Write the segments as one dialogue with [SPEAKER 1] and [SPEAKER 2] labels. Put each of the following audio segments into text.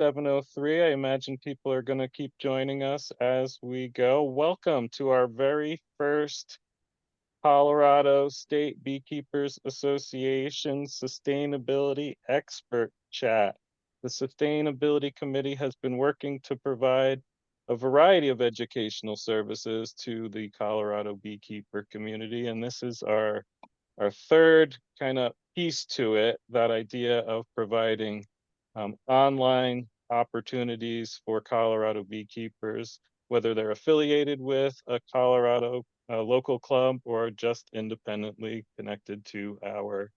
[SPEAKER 1] 7:03. I imagine people are going to keep joining us as we go. Welcome to our very first Colorado State Beekeepers Association Sustainability Expert Chat. The Sustainability Committee has been working to provide a variety of educational services to the Colorado beekeeper community, and this is our third kind of piece to it, that idea of providing online opportunities for Colorado beekeepers, whether they're affiliated with a Colorado local club or just independently connected to our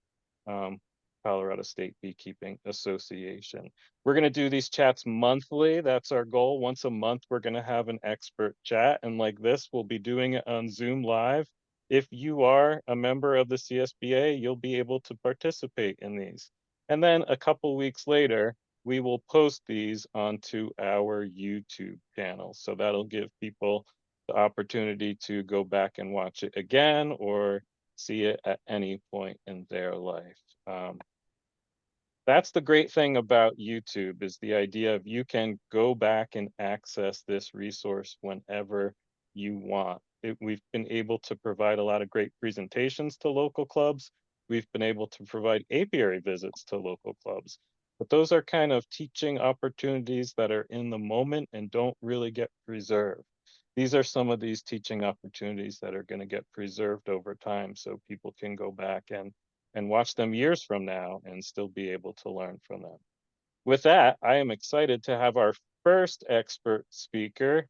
[SPEAKER 1] um, Colorado State Beekeeping Association. We're going to do these chats monthly. That's our goal. Once a month, we're going to have an expert chat. And like this, we'll be doing it on Zoom Live. If you are a member of the CSBA, you'll be able to participate in these. And then a couple weeks later, we will post these onto our YouTube channel. So that'll give people the opportunity to go back and watch it again or see it at any point in their life. That's the great thing about YouTube, is the idea of you can go back and access this resource whenever you want. We've been able to provide a lot of great presentations to local clubs. We've been able to provide apiary visits to local clubs. But those are kind of teaching opportunities that are in the moment and don't really get preserved. These are some of these teaching opportunities that are going to get preserved over time, so people can go back and watch them years from now and still be able to learn from them. With that, I am excited to have our first expert speaker,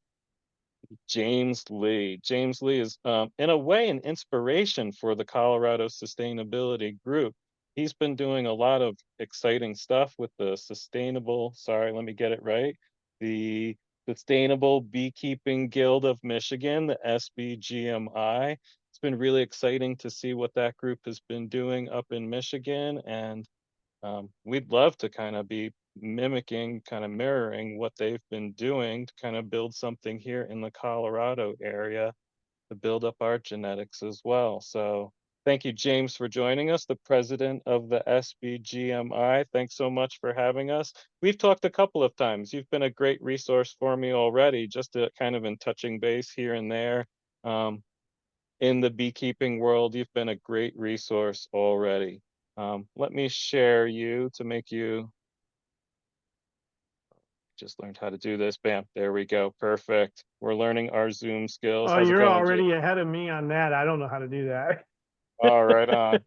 [SPEAKER 1] James Lee. James Lee is, in a way, an inspiration for the Colorado Sustainability Group. He's been doing a lot of exciting stuff with the let me get it right, the Sustainable Beekeeping Guild of Michigan, the SBGMI. It's been really exciting to see what that group has been doing up in Michigan, and we'd love to kind of be mimicking, kind of mirroring what they've been doing to kind of build something here in the Colorado area to build up our genetics as well. So thank you, James, for joining us, the president of the SBGMI. Thanks so much for having us. We've talked a couple of times. You've been a great resource for me already, just to kind of in touching base here and there. In the beekeeping world, you've been a great resource already. Let me share you to make you, just learned how to do this. Bam, there we go. Perfect. We're learning our Zoom skills.
[SPEAKER 2] Oh,
[SPEAKER 1] How's it
[SPEAKER 2] you're
[SPEAKER 1] going, Jake?
[SPEAKER 2] already ahead of me on that. I don't know how to do that.
[SPEAKER 1] All right, on.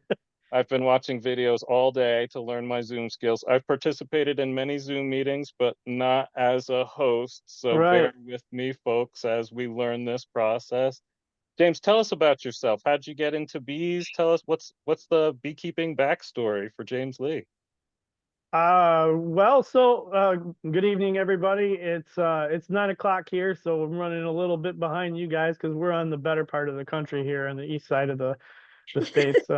[SPEAKER 1] I've been watching videos all day to learn my Zoom skills. I've participated in many Zoom meetings, but not as a host. So
[SPEAKER 2] Right.
[SPEAKER 1] bear with me, folks, as we learn this process. James, tell us about yourself. How'd you get into bees? Tell us what's the beekeeping backstory for James Lee?
[SPEAKER 2] Good evening, everybody. It's 9 o'clock here, so I'm running a little bit behind you guys because we're on the better part of the country here on the east side of the states.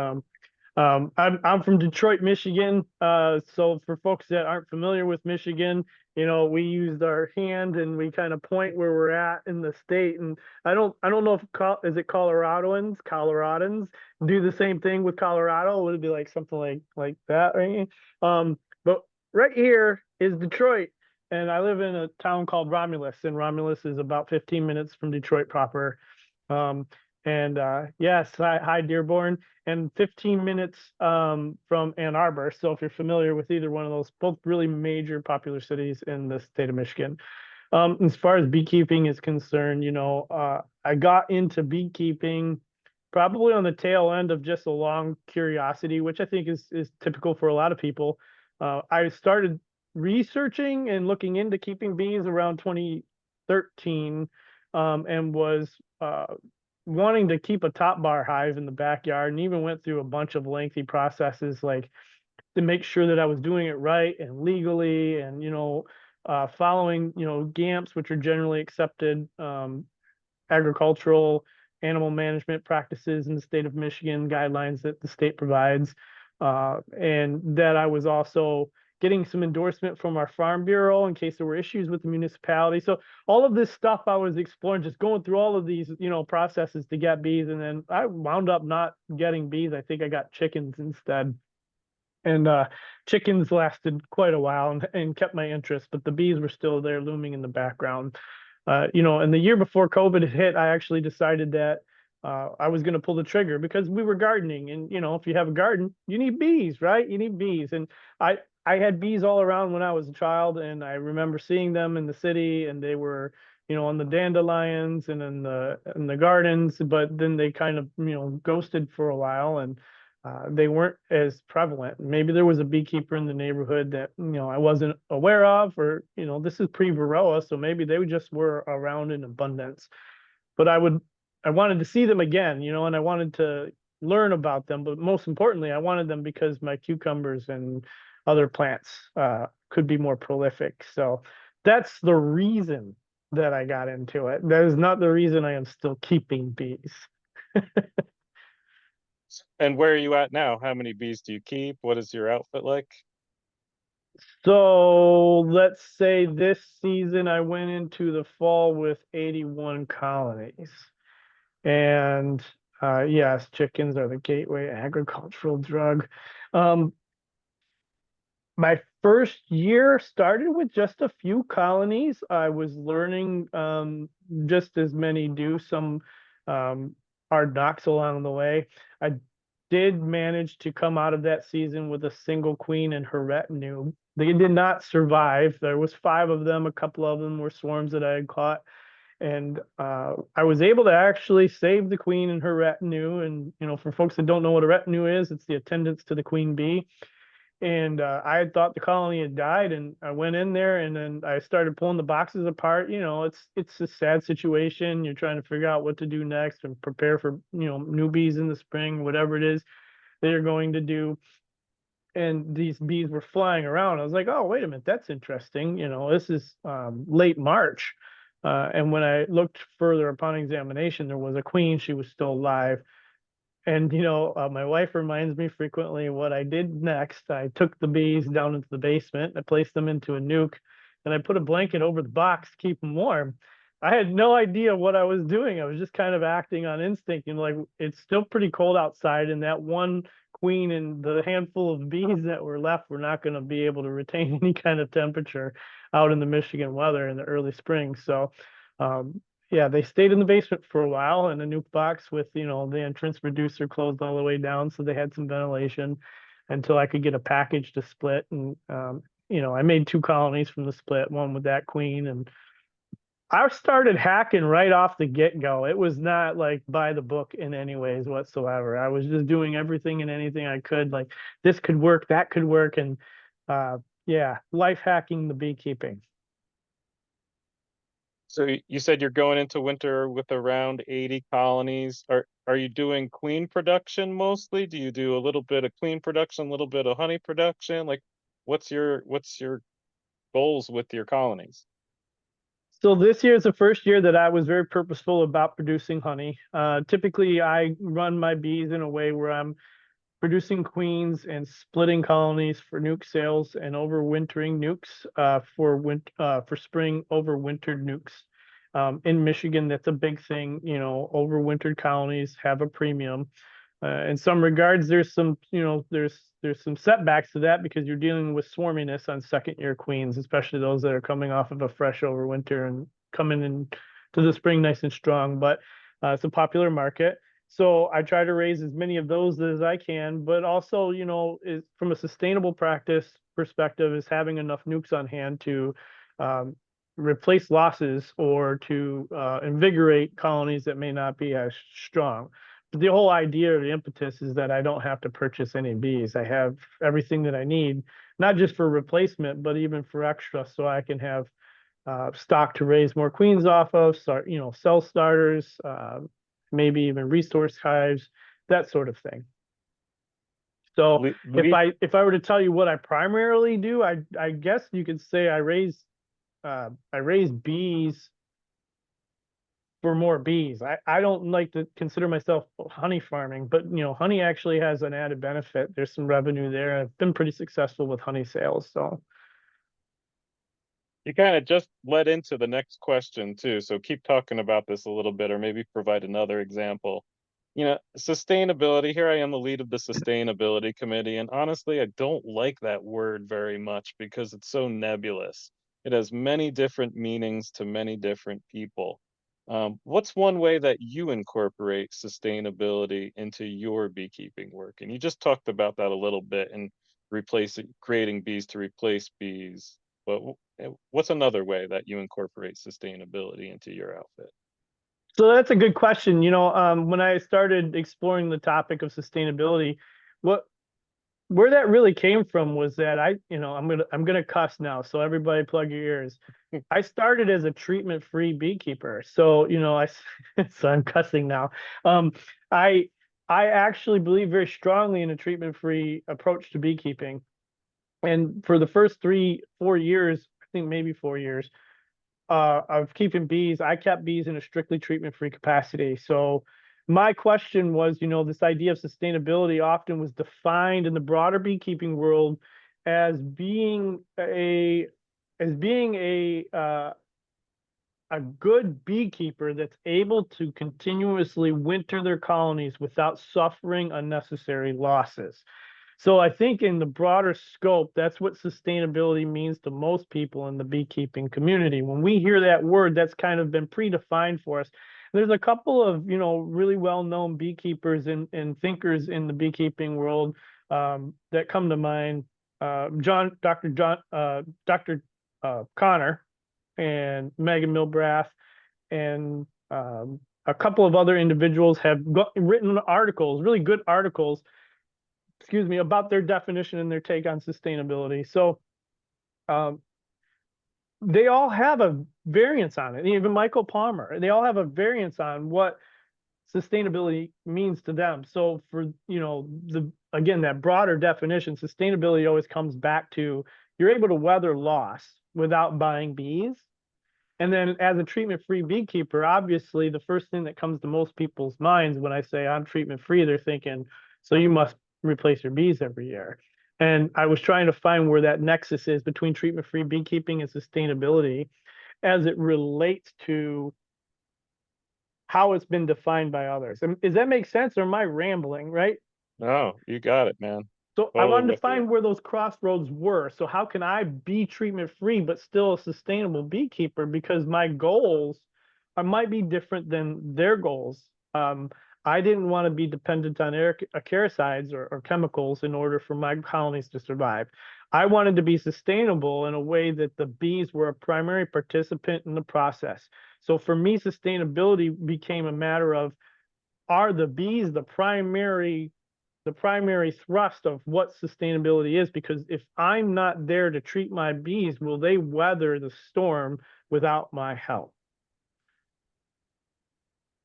[SPEAKER 2] I'm from Detroit, Michigan. So for folks that aren't familiar with Michigan, we used our hand and we kind of point where we're at in the state. And I don't know if is it Coloradans do the same thing with Colorado? Would it be like something like that, right? But right here is Detroit, and I live in a town called Romulus, and Romulus is about 15 minutes from Detroit proper. Um, and yes, hi Dearborn, and 15 minutes from Ann Arbor. So if you're familiar with either one of those, both really major popular cities in the state of Michigan. As far as beekeeping is concerned, I got into beekeeping probably on the tail end of just a long curiosity, which I think is typical for a lot of people. I started researching and looking into keeping bees around 2013, and was wanting to keep a top bar hive in the backyard, and even went through a bunch of lengthy processes like to make sure that I was doing it right and legally, and following GAMPs, which are generally accepted agricultural animal management practices in the state of Michigan, guidelines that the state provides, and that I was also getting some endorsement from our farm bureau in case there were issues with the municipality. So all of this stuff I was exploring, just going through all of these, processes to get bees. And then I wound up not getting bees. I think I got chickens instead. And chickens lasted quite a while and kept my interest, but the bees were still there looming in the background. And the year before COVID hit, I actually decided that I was going to pull the trigger because we were gardening, and if you have a garden, you need bees, right? You need bees, and I had bees all around when I was a child, and I remember seeing them in the city, and they were on the dandelions and in the gardens, but then they kind of ghosted for a while, and they weren't as prevalent. Maybe there was a beekeeper in the neighborhood that I wasn't aware of, or this is pre-Varroa, so maybe they just were around in abundance. But I wanted to see them again, and I wanted to learn about them. But most importantly, I wanted them because my cucumbers and other plants could be more prolific. So that's the reason that I got into it. That is not the reason I am still keeping bees.
[SPEAKER 1] And where are you at now? How many bees do you keep? What is your outfit like?
[SPEAKER 2] So let's say this season I went into the fall with 81 colonies. And yes, chickens are the gateway agricultural drug. Um, my first year started with just a few colonies. I was learning just as many do, some hard knocks along the way. I did manage to come out of that season with a single queen and her retinue. They did not survive. There was 5 of them. A couple of them were swarms that I had caught, and I was able to actually save the queen and her retinue. And for folks that don't know what a retinue is, it's the attendants to the queen bee. And I had thought the colony had died, and I went in there, and then I started pulling the boxes apart. It's a sad situation. You're trying to figure out what to do next and prepare for new bees in the spring, whatever it is they're going to do. And these bees were flying around. I was like, oh, wait a minute, that's interesting. This is late March. And when I looked further upon examination, there was a queen. She was still alive. And my wife reminds me frequently what I did next. I took the bees down into the basement. I placed them into a nuke, and I put a blanket over the box to keep them warm. I had no idea what I was doing. I was just kind of acting on instinct. Like, it's still pretty cold outside, and that one queen and the handful of bees that were left were not going to be able to retain any kind of temperature out in the Michigan weather in the early spring. So um, yeah, they stayed in the basement for a while in a nuke box with, the entrance reducer closed all the way down, so they had some ventilation until I could get a package to split. And I made 2 colonies from the split, one with that queen, and I started hacking right off the get-go. It was not like by the book in any ways whatsoever. I was just doing everything and anything I could, like this could work, that could work, and uh, yeah, life hacking the beekeeping.
[SPEAKER 1] So you said you're going into winter with around 80 colonies. Are you doing queen production mostly? Do you do a little bit of queen production, a little bit of honey production? Like what's your goals with your colonies?
[SPEAKER 2] So this year is the first year that I was very purposeful about producing honey. Typically, I run my bees in a way where I'm producing queens and splitting colonies for nuke sales and overwintering nukes for spring overwintered nukes. In Michigan, that's a big thing. Overwintered colonies have a premium. In some regards, there's some setbacks to that because you're dealing with swarminess on second year queens, especially those that are coming off of a fresh overwinter and coming into the spring nice and strong. But it's a popular market. So I try to raise as many of those as I can, but also, is from a sustainable practice perspective, is having enough nukes on hand to um, replace losses or to invigorate colonies that may not be as strong. But the whole idea or the impetus is that I don't have to purchase any bees. I have everything that I need, not just for replacement, but even for extra, so I can have stock to raise more queens off of, start, cell starters, maybe even resource hives, that sort of thing. So
[SPEAKER 1] Le
[SPEAKER 2] if
[SPEAKER 1] le
[SPEAKER 2] I if I were to tell you what I primarily do, I guess you could say I raise bees for more bees. I don't like to consider myself honey farming, but honey actually has an added benefit. There's some revenue there. I've been pretty successful with honey sales. So
[SPEAKER 1] You kind of just led into the next question too. So keep talking about this a little bit or maybe provide another example. Sustainability, here I am, the lead of the sustainability committee, and honestly, I don't like that word very much because it's so nebulous. It has many different meanings to many different people. What's one way that you incorporate sustainability into your beekeeping work? And you just talked about that a little bit and creating bees to replace bees. But what's another way that you incorporate sustainability into your outfit?
[SPEAKER 2] So that's a good question. When I started exploring the topic of sustainability, what where that really came from was that I'm gonna cuss now, so everybody plug your ears. I started as a treatment-free beekeeper, so so I'm cussing now. Um, I I actually believe very strongly in a treatment-free approach to beekeeping, and for the first 3, 4 years, I think maybe 4 years, of keeping bees, I kept bees in a strictly treatment-free capacity. So my question was, this idea of sustainability often was defined in the broader beekeeping world as being a good beekeeper that's able to continuously winter their colonies without suffering unnecessary losses. So I think in the broader scope, that's what sustainability means to most people in the beekeeping community. When we hear that word, that's kind of been predefined for us. There's a couple of, really well-known beekeepers and thinkers in the beekeeping world that come to mind. Dr. Connor and Megan Milbrath and a couple of other individuals have written articles, really good articles, excuse me, about their definition and their take on sustainability. So um, they all have a variance on it. Even Michael Palmer, they all have a variance on what sustainability means to them. So for the again that broader definition, sustainability always comes back to you're able to weather loss without buying bees. And then as a treatment-free beekeeper, obviously the first thing that comes to most people's minds when I say I'm treatment-free, they're thinking, so you must replace your bees every year. And I was trying to find where that nexus is between treatment-free beekeeping and sustainability as it relates to how it's been defined by others. Does that make sense or am I rambling, right?
[SPEAKER 1] No, you got it, man.
[SPEAKER 2] So I
[SPEAKER 1] Totally
[SPEAKER 2] wanted to
[SPEAKER 1] with you.
[SPEAKER 2] find where those crossroads were. So how can I be treatment free but still a sustainable beekeeper? Because my goals might be different than their goals. I didn't want to be dependent on acaricides or chemicals in order for my colonies to survive. I wanted to be sustainable in a way that the bees were a primary participant in the process. So for me, sustainability became a matter of, are the bees the primary thrust of what sustainability is? Because if I'm not there to treat my bees, will they weather the storm without my help?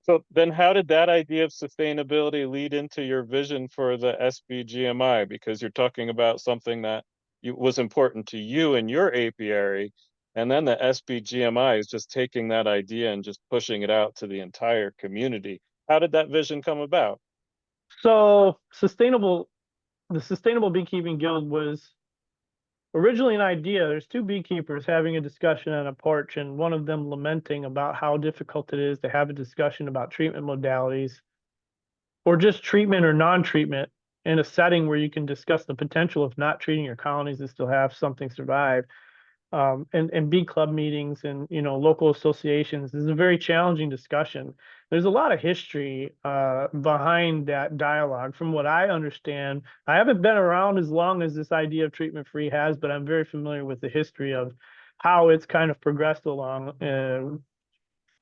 [SPEAKER 1] So then how did that idea of sustainability lead into your vision for the SBGMI? Because you're talking about something that was important to you and your apiary, and then the SBGMI is just taking that idea and just pushing it out to the entire community. How did that vision come about?
[SPEAKER 2] So the Sustainable Beekeeping Guild was originally an idea. There's two beekeepers having a discussion on a porch, and one of them lamenting about how difficult it is to have a discussion about treatment modalities or just treatment or non-treatment in a setting where you can discuss the potential of not treating your colonies and still have something survive. And bee club meetings and local associations is a very challenging discussion. There's a lot of history behind that dialogue. From what I understand, I haven't been around as long as this idea of treatment free has, but I'm very familiar with the history of how it's kind of progressed along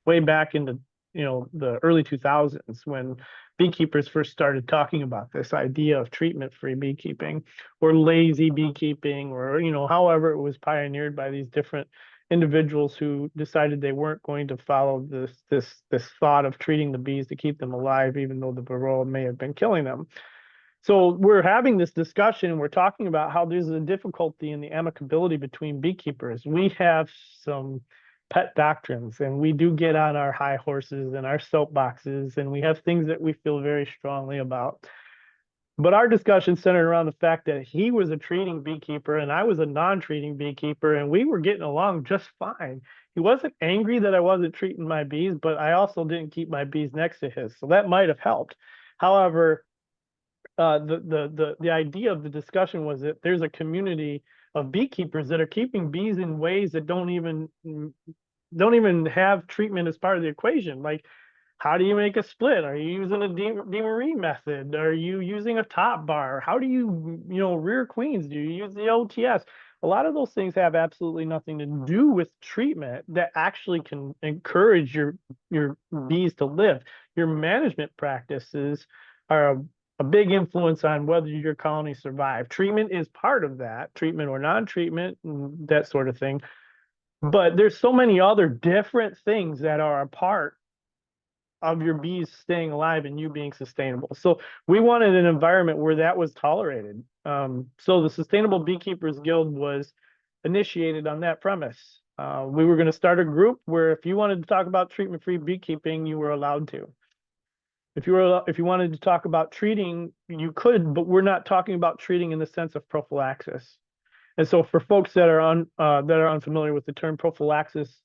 [SPEAKER 2] way back in the early 2000s when beekeepers first started talking about this idea of treatment-free beekeeping or lazy beekeeping, or however it was pioneered by these different individuals who decided they weren't going to follow this thought of treating the bees to keep them alive, even though the varroa may have been killing them. So we're having this discussion and we're talking about how there's a difficulty in the amicability between beekeepers. We have some pet doctrines and we do get on our high horses and our soapboxes and we have things that we feel very strongly about. But our discussion centered around the fact that he was a treating beekeeper and I was a non-treating beekeeper, and we were getting along just fine. He wasn't angry that I wasn't treating my bees, but I also didn't keep my bees next to his, so that might have helped. However, the idea of the discussion was that there's a community of beekeepers that are keeping bees in ways that don't even have treatment as part of the equation. Like, how do you make a split? Are you using a demarine method? Are you using a top bar? How do you rear queens? Do you use the OTS? A lot of those things have absolutely nothing to do with treatment that actually can encourage your bees to live. Your management practices are a big influence on whether your colony survive. Treatment is part of that, treatment or non-treatment, that sort of thing. But there's so many other different things that are a part of your bees staying alive and you being sustainable. So we wanted an environment where that was tolerated. So the Sustainable Beekeepers Guild was initiated on that premise. We were going to start a group where if you wanted to talk about treatment-free beekeeping, you were allowed to. If you wanted to talk about treating, you could, but we're not talking about treating in the sense of prophylaxis. And so for folks that are unfamiliar with the term prophylaxis,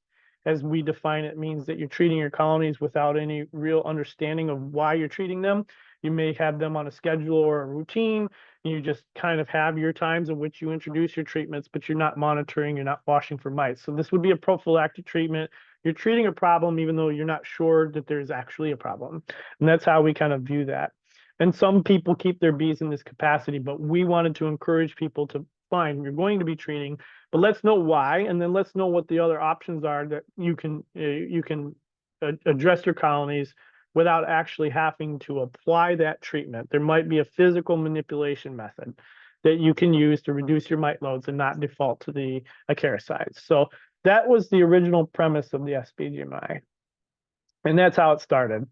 [SPEAKER 2] as we define it, means that you're treating your colonies without any real understanding of why you're treating them. You may have them on a schedule or a routine. You just kind of have your times in which you introduce your treatments, but you're not monitoring, you're not washing for mites. So this would be a prophylactic treatment. You're treating a problem even though you're not sure that there's actually a problem. And that's how we kind of view that. And some people keep their bees in this capacity, but we wanted to encourage people to, fine, you're going to be treating, but let's know why, and then let's know what the other options are that you can address your colonies without actually having to apply that treatment. There might be a physical manipulation method that you can use to reduce your mite loads and not default to the acaricides. So that was the original premise of the SBGMI, and that's how it started.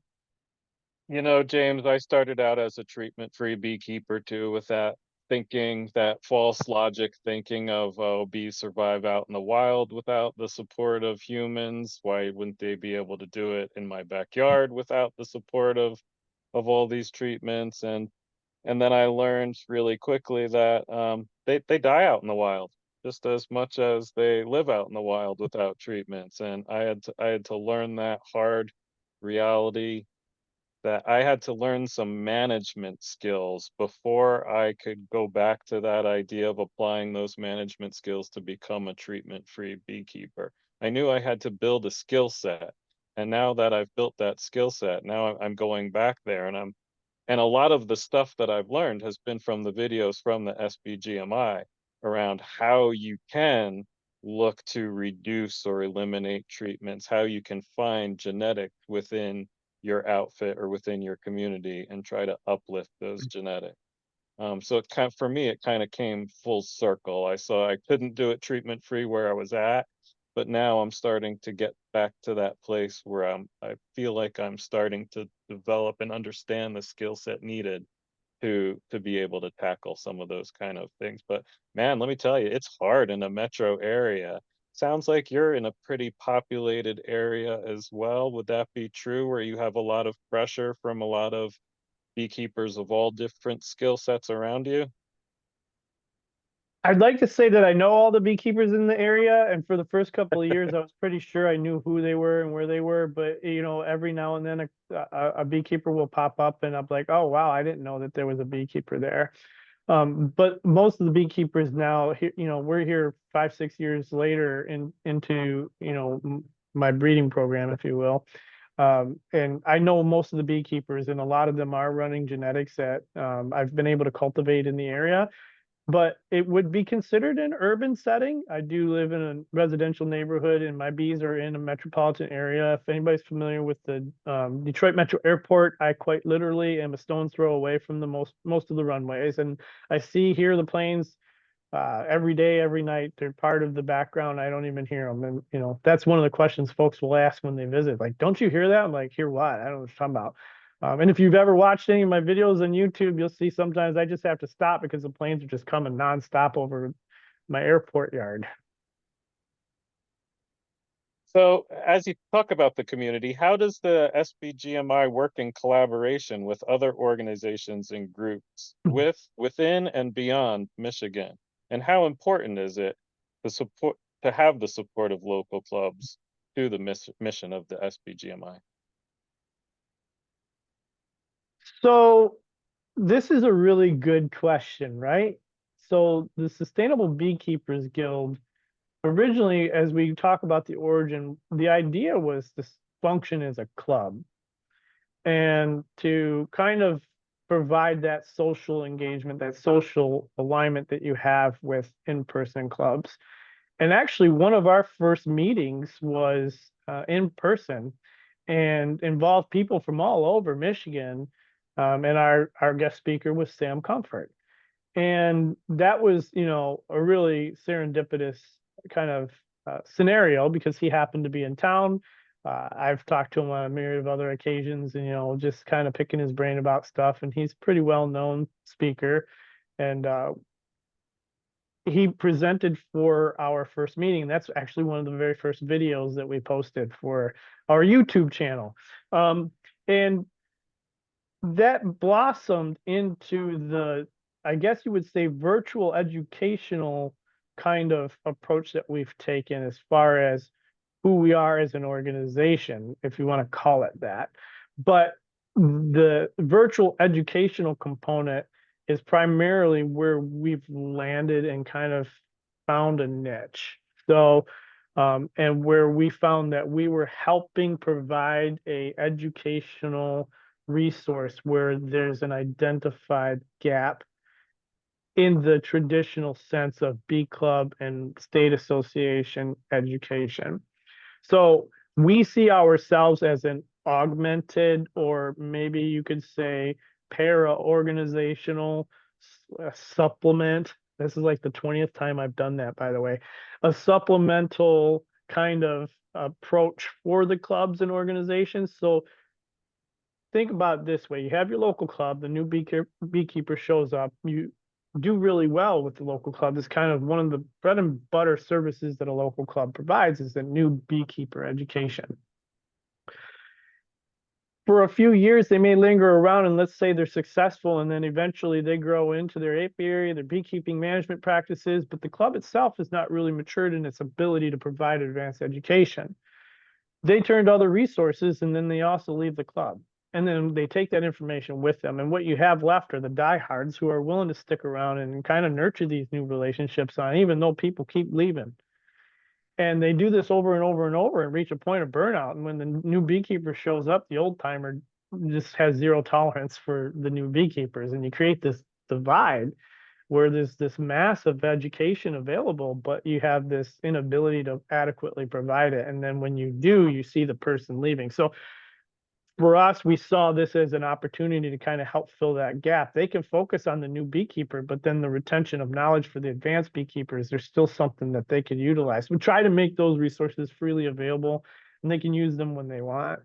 [SPEAKER 1] You know, James, I started out as a treatment-free beekeeper too, with that thinking, that false logic thinking of, oh, bees survive out in the wild without the support of humans. Why wouldn't they be able to do it in my backyard without the support of all these treatments? And then I learned really quickly that they die out in the wild just as much as they live out in the wild without treatments. And I had to learn that hard reality, that I had to learn some management skills before I could go back to that idea of applying those management skills to become a treatment-free beekeeper. I knew I had to build a skill set. And now that I've built that skill set, now I'm going back there, and a lot of the stuff that I've learned has been from the videos from the SBGMI around how you can look to reduce or eliminate treatments, how you can find genetics within your outfit or within your community and try to uplift those genetics. So it kind of, for me, it kind of came full circle. I saw I couldn't do it treatment free where I was at, but now I'm starting to get back to that place where I feel like I'm starting to develop and understand the skill set needed to be able to tackle some of those kind of things. But man, let me tell you, it's hard in a metro area. Sounds like you're in a pretty populated area as well. Would that be true, where you have a lot of pressure from a lot of beekeepers of all different skill sets around you?
[SPEAKER 2] I'd like to say that I know all the beekeepers in the area, and for the first couple of years, I was pretty sure I knew who they were and where they were. But every now and then a beekeeper will pop up, and I'm like, oh wow, I didn't know that there was a beekeeper there. But most of the beekeepers now, we're here 5, 6 years later into my breeding program, if you will. And I know most of the beekeepers, and a lot of them are running genetics that I've been able to cultivate in the area, but it would be considered an urban setting. I do live in a residential neighborhood, and my bees are in a metropolitan area. If anybody's familiar with the Detroit Metro Airport, I quite literally am a stone's throw away from the most of the runways, and I hear the planes every day, every night. They're part of the background. I don't even hear them, and that's one of the questions folks will ask when they visit. Like, don't you hear that? I'm like, hear what? I don't know what you're talking about. And if you've ever watched any of my videos on YouTube, you'll see sometimes I just have to stop because the planes are just coming nonstop over my airport yard.
[SPEAKER 1] So as you talk about the community, how does the SBGMI work in collaboration with other organizations and groups within and beyond Michigan? And how important is it to have the support of local clubs to the mission of the SBGMI?
[SPEAKER 2] So this is a really good question, right? So the Sustainable Beekeepers Guild, originally, as we talk about the origin, the idea was to function as a club and to kind of provide that social engagement, that social alignment that you have with in-person clubs. And actually, one of our first meetings was in person and involved people from all over Michigan. And our guest speaker was Sam Comfort. And that was, a really serendipitous kind of scenario because he happened to be in town. I've talked to him on a myriad of other occasions and, just kind of picking his brain about stuff. And he's a pretty well-known speaker. And he presented for our first meeting. And that's actually one of the very first videos that we posted for our YouTube channel. And that blossomed into the, I guess you would say, virtual educational kind of approach that we've taken as far as who we are as an organization, if you want to call it that. But the virtual educational component is primarily where we've landed and kind of found a niche. So, and where we found that we were helping provide a educational resource where there's an identified gap in the traditional sense of bee club and state association education. So we see ourselves as an augmented, or maybe you could say para-organizational supplement. This is like the 20th time I've done that, by the way. A supplemental kind of approach for the clubs and organizations. So think about it this way. You have your local club, the new beekeeper shows up, you do really well with the local club. It's kind of one of the bread and butter services that a local club provides is the new beekeeper education. For a few years, they may linger around and let's say they're successful, and then eventually they grow into their apiary, their beekeeping management practices, but the club itself is not really matured in its ability to provide advanced education. They turn to other resources and then they also leave the club. And then they take that information with them. And what you have left are the diehards who are willing to stick around and kind of nurture these new relationships on, even though people keep leaving. And they do this over and over and over and reach a point of burnout. And when the new beekeeper shows up, the old timer just has zero tolerance for the new beekeepers. And you create this divide where there's this massive education available, but you have this inability to adequately provide it. And then when you do, you see the person leaving. So for us, we saw this as an opportunity to kind of help fill that gap. They can focus on the new beekeeper, but then the retention of knowledge for the advanced beekeepers, there's still something that they could utilize. We try to make those resources freely available and they can use them when they want.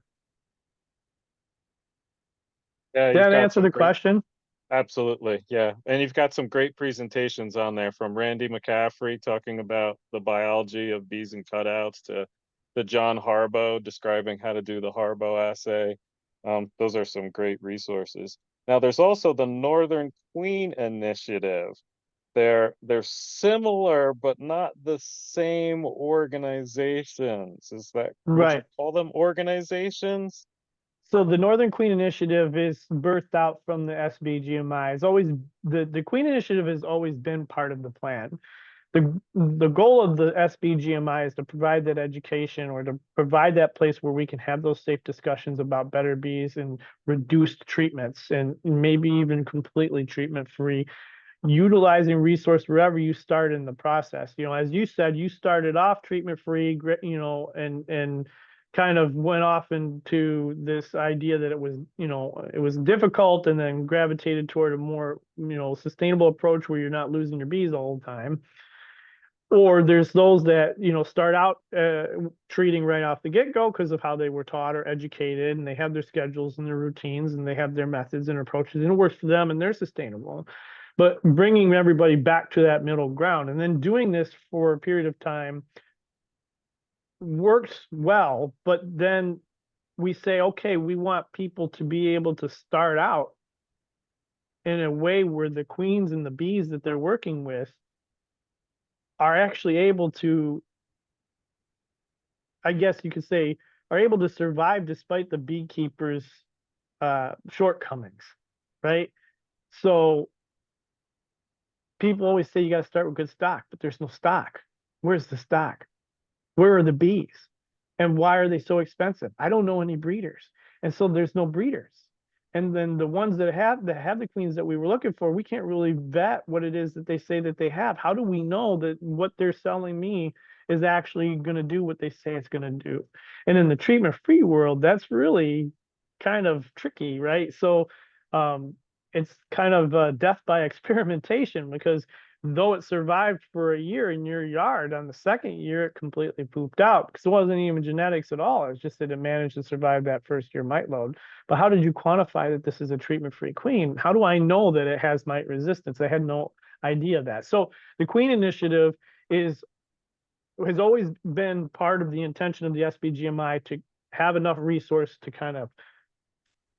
[SPEAKER 1] Yeah,
[SPEAKER 2] Did
[SPEAKER 1] you've
[SPEAKER 2] that
[SPEAKER 1] got
[SPEAKER 2] answer
[SPEAKER 1] some
[SPEAKER 2] the
[SPEAKER 1] great.
[SPEAKER 2] question?
[SPEAKER 1] Absolutely, yeah. And you've got some great presentations on there from Randy McCaffrey talking about the biology of bees and cutouts to John Harbaugh describing how to do the Harbaugh assay. Those are some great resources. Now, there's also the Northern Queen Initiative. They're similar, but not the same organizations. Would you
[SPEAKER 2] Right.
[SPEAKER 1] call them organizations?
[SPEAKER 2] So the Northern Queen Initiative is birthed out from the SBGMI. It's always the Queen Initiative has always been part of the plan. The goal of the SBGMI is to provide that education or to provide that place where we can have those safe discussions about better bees and reduced treatments and maybe even completely treatment free, utilizing resource wherever you start in the process. As you said, you started off treatment free, and kind of went off into this idea that it was difficult, and then gravitated toward a more, sustainable approach where you're not losing your bees all the time. Or there's those that, start out treating right off the get-go because of how they were taught or educated, and they have their schedules and their routines and they have their methods and approaches, and it works for them and they're sustainable. But bringing everybody back to that middle ground and then doing this for a period of time works well, but then we say, okay, we want people to be able to start out in a way where the queens and the bees that they're working with are actually able to, I guess you could say, are able to survive despite the beekeepers' shortcomings, right? So people always say you got to start with good stock, but there's no stock. Where's the stock? Where are the bees? And why are they so expensive? I don't know any breeders. And so there's no breeders. And then the ones that have the queens that we were looking for, we can't really vet what it is that they say that they have. How do we know that what they're selling me is actually going to do what they say it's going to do? And in the treatment-free world, that's really kind of tricky, right? So it's kind of death by experimentation, because though it survived for a year in your yard, on the second year it completely pooped out because it wasn't even genetics at all. It was just that it managed to survive that first year mite load. But how did you quantify that this is a treatment-free queen? How do I know that it has mite resistance? I had no idea of that. So the Queen Initiative has always been part of the intention of the SBGMI to have enough resource to kind of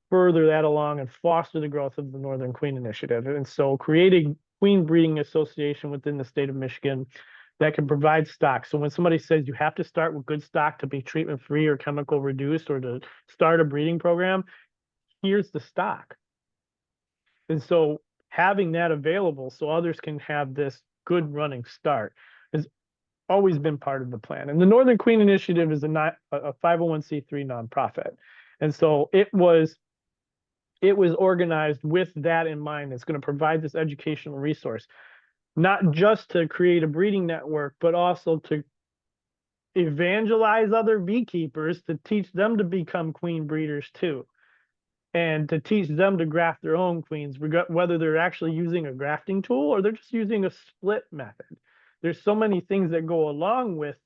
[SPEAKER 2] further that along and foster the growth of the Northern Queen Initiative. And so creating queen breeding association within the state of Michigan that can provide stock. So when somebody says you have to start with good stock to be treatment free or chemical reduced or to start a breeding program, here's the stock. And so having that available so others can have this good running start has always been part of the plan. And the Northern Queen Initiative is a 501c3 nonprofit. And so it was organized with that in mind. It's going to provide this educational resource, not just to create a breeding network, but also to evangelize other beekeepers, to teach them to become queen breeders too, and to teach them to graft their own queens, whether they're actually using a grafting tool or they're just using a split method. There's so many things that go along with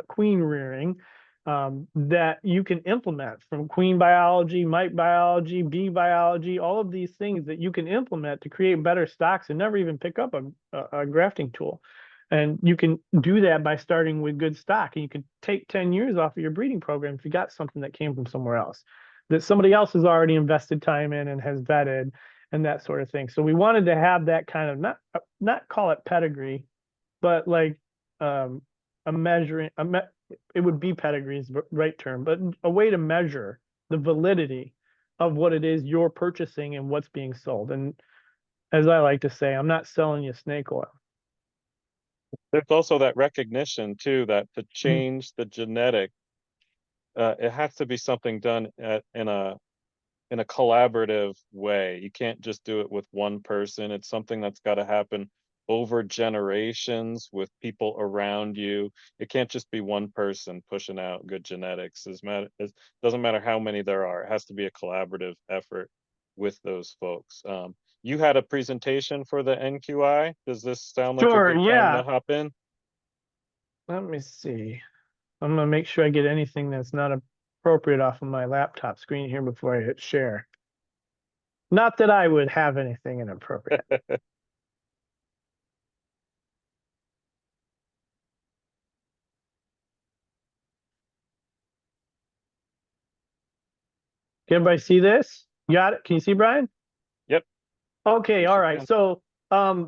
[SPEAKER 2] queen rearing that you can implement, from queen biology, mite biology, bee biology, all of these things that you can implement to create better stocks and never even pick up a grafting tool. And you can do that by starting with good stock. And you can take 10 years off of your breeding program if you got something that came from somewhere else, that somebody else has already invested time in and has vetted and that sort of thing. So we wanted to have that kind of, not call it pedigree, but like a measuring, it would be pedigree is the right term, but a way to measure the validity of what it is you're purchasing and what's being sold. And as I like to say, I'm not selling you snake oil.
[SPEAKER 1] There's also that recognition too, that to change the genetic, it has to be something done in a collaborative way. You can't just do it with one person. It's something that's got to happen over generations with people around you. It can't just be one person pushing out good genetics. It doesn't matter how many there are. It has to be a collaborative effort with those folks. You had a presentation for the NQI. Does this sound like a
[SPEAKER 2] Sure,
[SPEAKER 1] good time to
[SPEAKER 2] yeah.
[SPEAKER 1] hop in?
[SPEAKER 2] Let me see. I'm gonna make sure I get anything that's not appropriate off of my laptop screen here before I hit share. Not that I would have anything inappropriate. Can everybody see this? You got it? Can you see, Brian?
[SPEAKER 1] Yep.
[SPEAKER 2] Okay,
[SPEAKER 1] You
[SPEAKER 2] all
[SPEAKER 1] sure
[SPEAKER 2] right.
[SPEAKER 1] can.
[SPEAKER 2] So I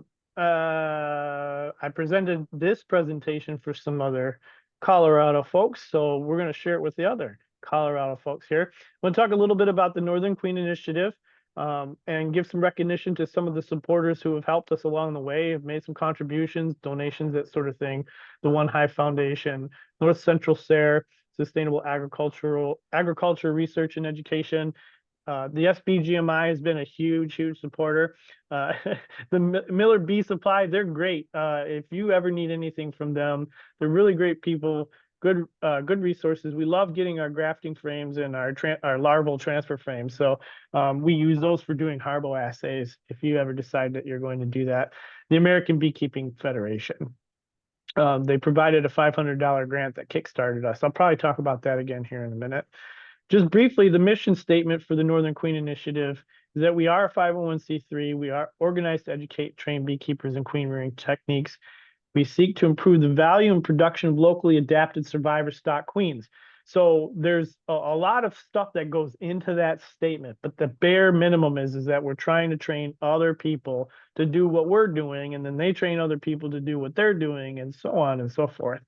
[SPEAKER 2] presented this presentation for some other Colorado folks, so we're going to share it with the other Colorado folks here. I want to talk a little bit about the Northern Queen Initiative, and give some recognition to some of the supporters who have helped us along the way, have made some contributions, donations, that sort of thing. The One Hive Foundation, North Central SARE, Sustainable Agriculture Research and Education. The SBGMI has been a huge supporter. The Miller Bee Supply, they're great. If you ever need anything from them, they're really great people, good resources. We love getting our grafting frames and our larval transfer frames. So we use those for doing harbo assays if you ever decide that you're going to do that. The American Beekeeping Federation. They provided a $500 grant that kickstarted us. I'll probably talk about that again here in a minute. Just briefly, the mission statement for the Northern Queen Initiative is that we are a 501c3. We are organized to educate, train beekeepers in queen rearing techniques. We seek to improve the value and production of locally adapted survivor stock queens. So there's a lot of stuff that goes into that statement, but the bare minimum is that we're trying to train other people to do what we're doing, and then they train other people to do what they're doing, and so on and so forth.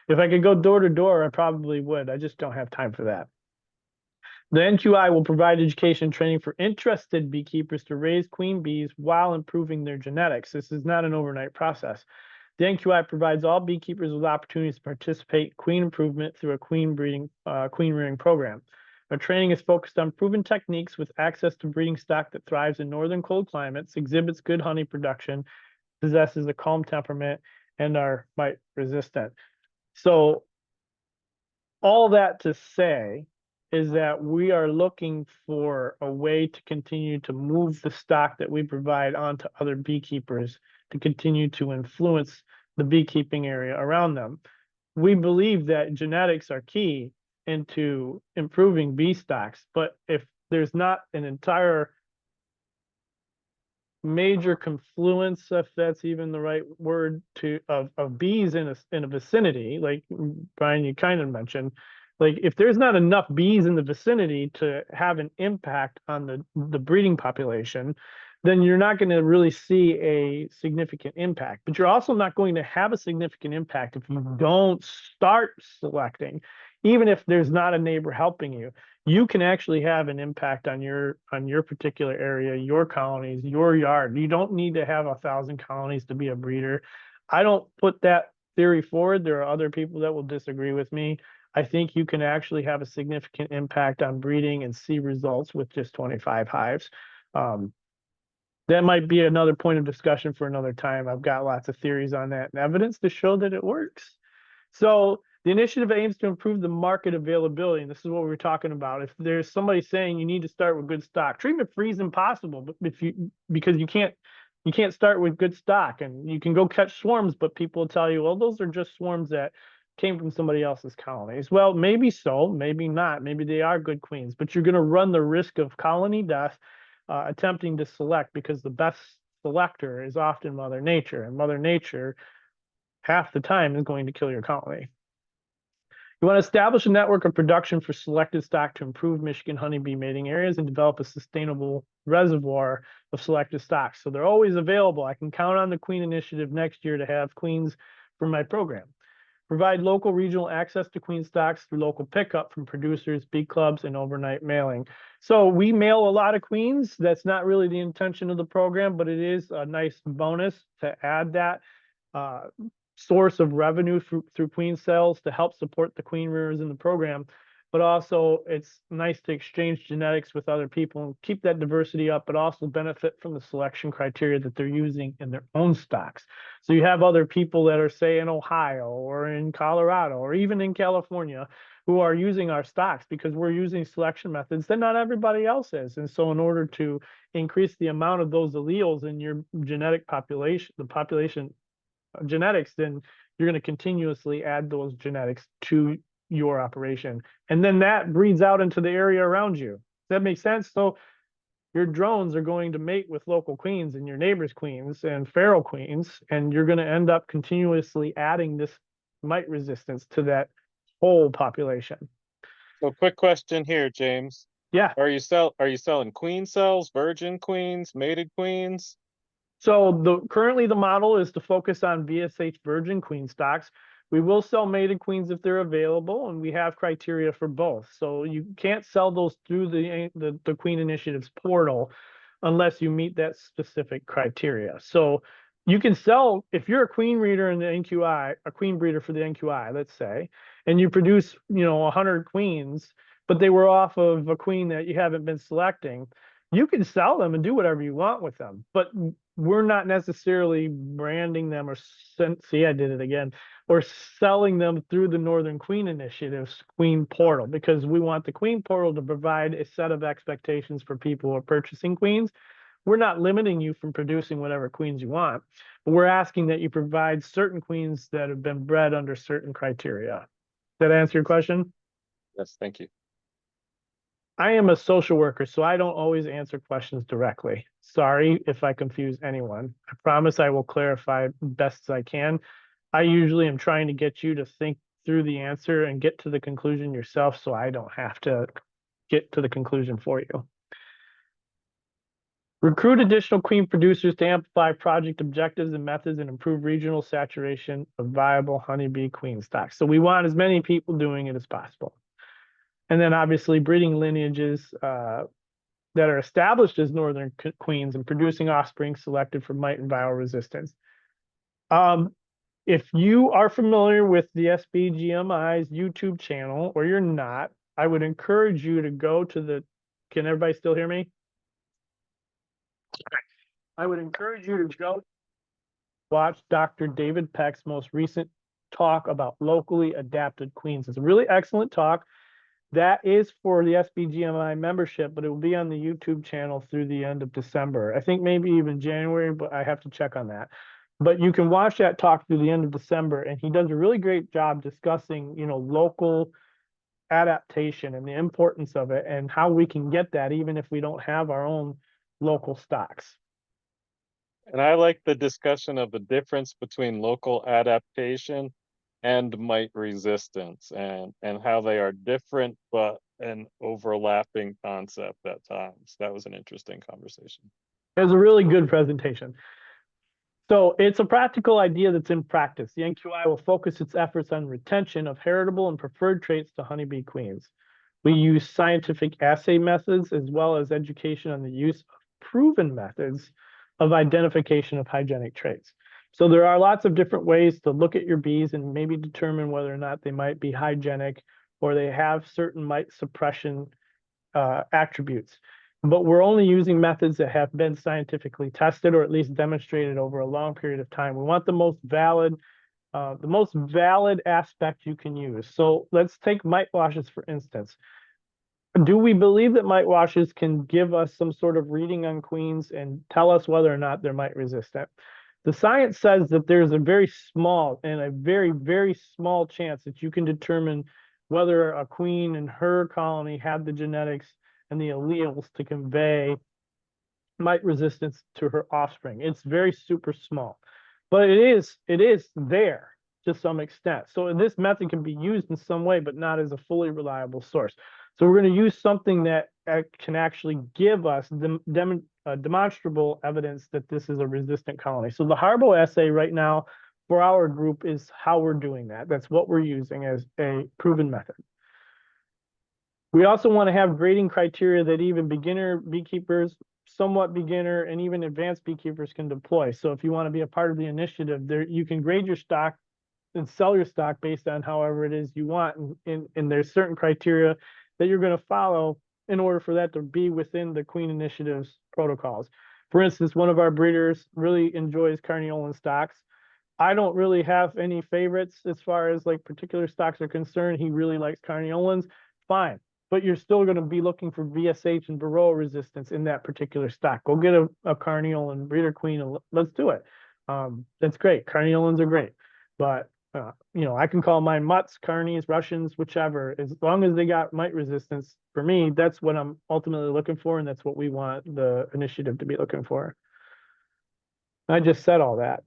[SPEAKER 2] If I could go door to door, I probably would. I just don't have time for that. The NQI will provide education and training for interested beekeepers to raise queen bees while improving their genetics. This is not an overnight process. The NQI provides all beekeepers with opportunities to participate in queen improvement through a queen rearing program. Our training is focused on proven techniques with access to breeding stock that thrives in northern cold climates, exhibits good honey production, possesses a calm temperament, and are mite resistant. So all that to say is that we are looking for a way to continue to move the stock that we provide onto other beekeepers to continue to influence the beekeeping area around them. We believe that genetics are key into improving bee stocks, but if there's not an entire major confluence, if that's even the right word, of bees in a vicinity, like Brian, you kind of mentioned, like if there's not enough bees in the vicinity to have an impact on the breeding population, then you're not going to really see a significant impact. But you're also not going to have a significant impact if you don't start selecting, even if there's not a neighbor helping you. You can actually have an impact on your particular area, your colonies, your yard. You don't need to have 1,000 colonies to be a breeder. I don't put that theory forward. There are other people that will disagree with me. I think you can actually have a significant impact on breeding and see results with just 25 hives. That might be another point of discussion for another time. I've got lots of theories on that and evidence to show that it works. So the initiative aims to improve the market availability, and this is what we were talking about. If there's somebody saying you need to start with good stock, treatment-free is impossible, but because you can't start with good stock, and you can go catch swarms, but people will tell you, well, those are just swarms that came from somebody else's colonies. Well, maybe so, maybe not. Maybe they are good queens, but you're going to run the risk of colony death attempting to select, because the best selector is often Mother Nature, and Mother Nature half the time is going to kill your colony. You want to establish a network of production for selected stock to improve Michigan honeybee mating areas and develop a sustainable reservoir of selected stocks. So they're always available. I can count on the Queen Initiative next year to have queens for my program. Provide local regional access to queen stocks through local pickup from producers, bee clubs, and overnight mailing. So we mail a lot of queens. That's not really the intention of the program, but it is a nice bonus to add that source of revenue through queen sales to help support the queen rearers in the program. But also it's nice to exchange genetics with other people and keep that diversity up, but also benefit from the selection criteria that they're using in their own stocks. So you have other people that are, say, in Ohio or in Colorado or even in California who are using our stocks because we're using selection methods that not everybody else is. And so in order to increase the amount of those alleles in your genetic population, the population genetics, then you're going to continuously add those genetics to your operation. And then that breeds out into the area around you. Does that make sense? So your drones are going to mate with local queens and your neighbor's queens and feral queens, and you're going to end up continuously adding this mite resistance to that whole population.
[SPEAKER 1] So quick question here, James.
[SPEAKER 2] Yeah.
[SPEAKER 1] Are you selling queen cells, virgin queens, mated queens?
[SPEAKER 2] So currently the model is to focus on VSH virgin queen stocks. We will sell mated queens if they're available, and we have criteria for both. So you can't sell those through the Queen Initiative's portal unless you meet that specific criteria. So you can sell, if you're a queen breeder in the NQI, a queen breeder for the NQI, let's say, and you produce, 100 queens, but they were off of a queen that you haven't been selecting, you can sell them and do whatever you want with them. But we're not necessarily branding them or see, I did it again, or selling them through the Northern Queen Initiative's Queen Portal, because we want the Queen Portal to provide a set of expectations for people who are purchasing queens. We're not limiting you from producing whatever queens you want, but we're asking that you provide certain queens that have been bred under certain criteria. Does that answer your question?
[SPEAKER 1] Yes, thank you.
[SPEAKER 2] I am a social worker, so I don't always answer questions directly. Sorry if I confuse anyone. I promise I will clarify best as I can. I usually am trying to get you to think through the answer and get to the conclusion yourself, so I don't have to get to the conclusion for you. Recruit additional queen producers to amplify project objectives and methods and improve regional saturation of viable honeybee queen stocks. So we want as many people doing it as possible. And then obviously breeding lineages that are established as northern queens and producing offspring selected for mite and viral resistance. If you are familiar with the SBGMI's YouTube channel, or you're not, I would encourage you to go to the, can everybody still hear me? I would encourage you to go watch Dr. David Peck's most recent talk about locally adapted queens. It's a really excellent talk. That is for the SBGMI membership, but it will be on the YouTube channel through the end of December. I think maybe even January, but I have to check on that. But you can watch that talk through the end of December, and he does a really great job discussing, local adaptation and the importance of it and how we can get that even if we don't have our own local stocks.
[SPEAKER 1] And I like the discussion of the difference between local adaptation and mite resistance, and how they are different but an overlapping concept at times. That was an interesting conversation.
[SPEAKER 2] It was a really good presentation. So it's a practical idea that's in practice. The NQI will focus its efforts on retention of heritable and preferred traits to honeybee queens. We use scientific assay methods as well as education on the use of proven methods of identification of hygienic traits. So there are lots of different ways to look at your bees and maybe determine whether or not they might be hygienic or they have certain mite suppression attributes. But we're only using methods that have been scientifically tested or at least demonstrated over a long period of time. We want the most valid aspect you can use. So let's take mite washes, for instance. Do we believe that mite washes can give us some sort of reading on queens and tell us whether or not they're mite resistant? The science says that there's a very small and a very, very small chance that you can determine whether a queen and her colony had the genetics and the alleles to convey mite resistance to her offspring. It's very super small, but it is there to some extent. So this method can be used in some way, but not as a fully reliable source. So we're going to use something that can actually give us demonstrable evidence that this is a resistant colony. So the Harbo assay right now for our group is how we're doing that. That's what we're using as a proven method. We also want to have grading criteria that even beginner beekeepers, somewhat beginner, and even advanced beekeepers can deploy. So if you want to be a part of the initiative, there you can grade your stock and sell your stock based on however it is you want. And there's certain criteria that you're going to follow in order for that to be within the Queen Initiative's protocols. For instance, one of our breeders really enjoys Carniolan stocks. I don't really have any favorites as far as like particular stocks are concerned. He really likes Carniolans. Fine. But you're still going to be looking for VSH and Varroa resistance in that particular stock. Go get a Carniolan breeder queen and let's do it. That's great. Carniolans are great. But, I can call mine mutts, carnies, Russians, whichever. As long as they got mite resistance, for me, that's what I'm ultimately looking for. And that's what we want the initiative to be looking for. I just said all that.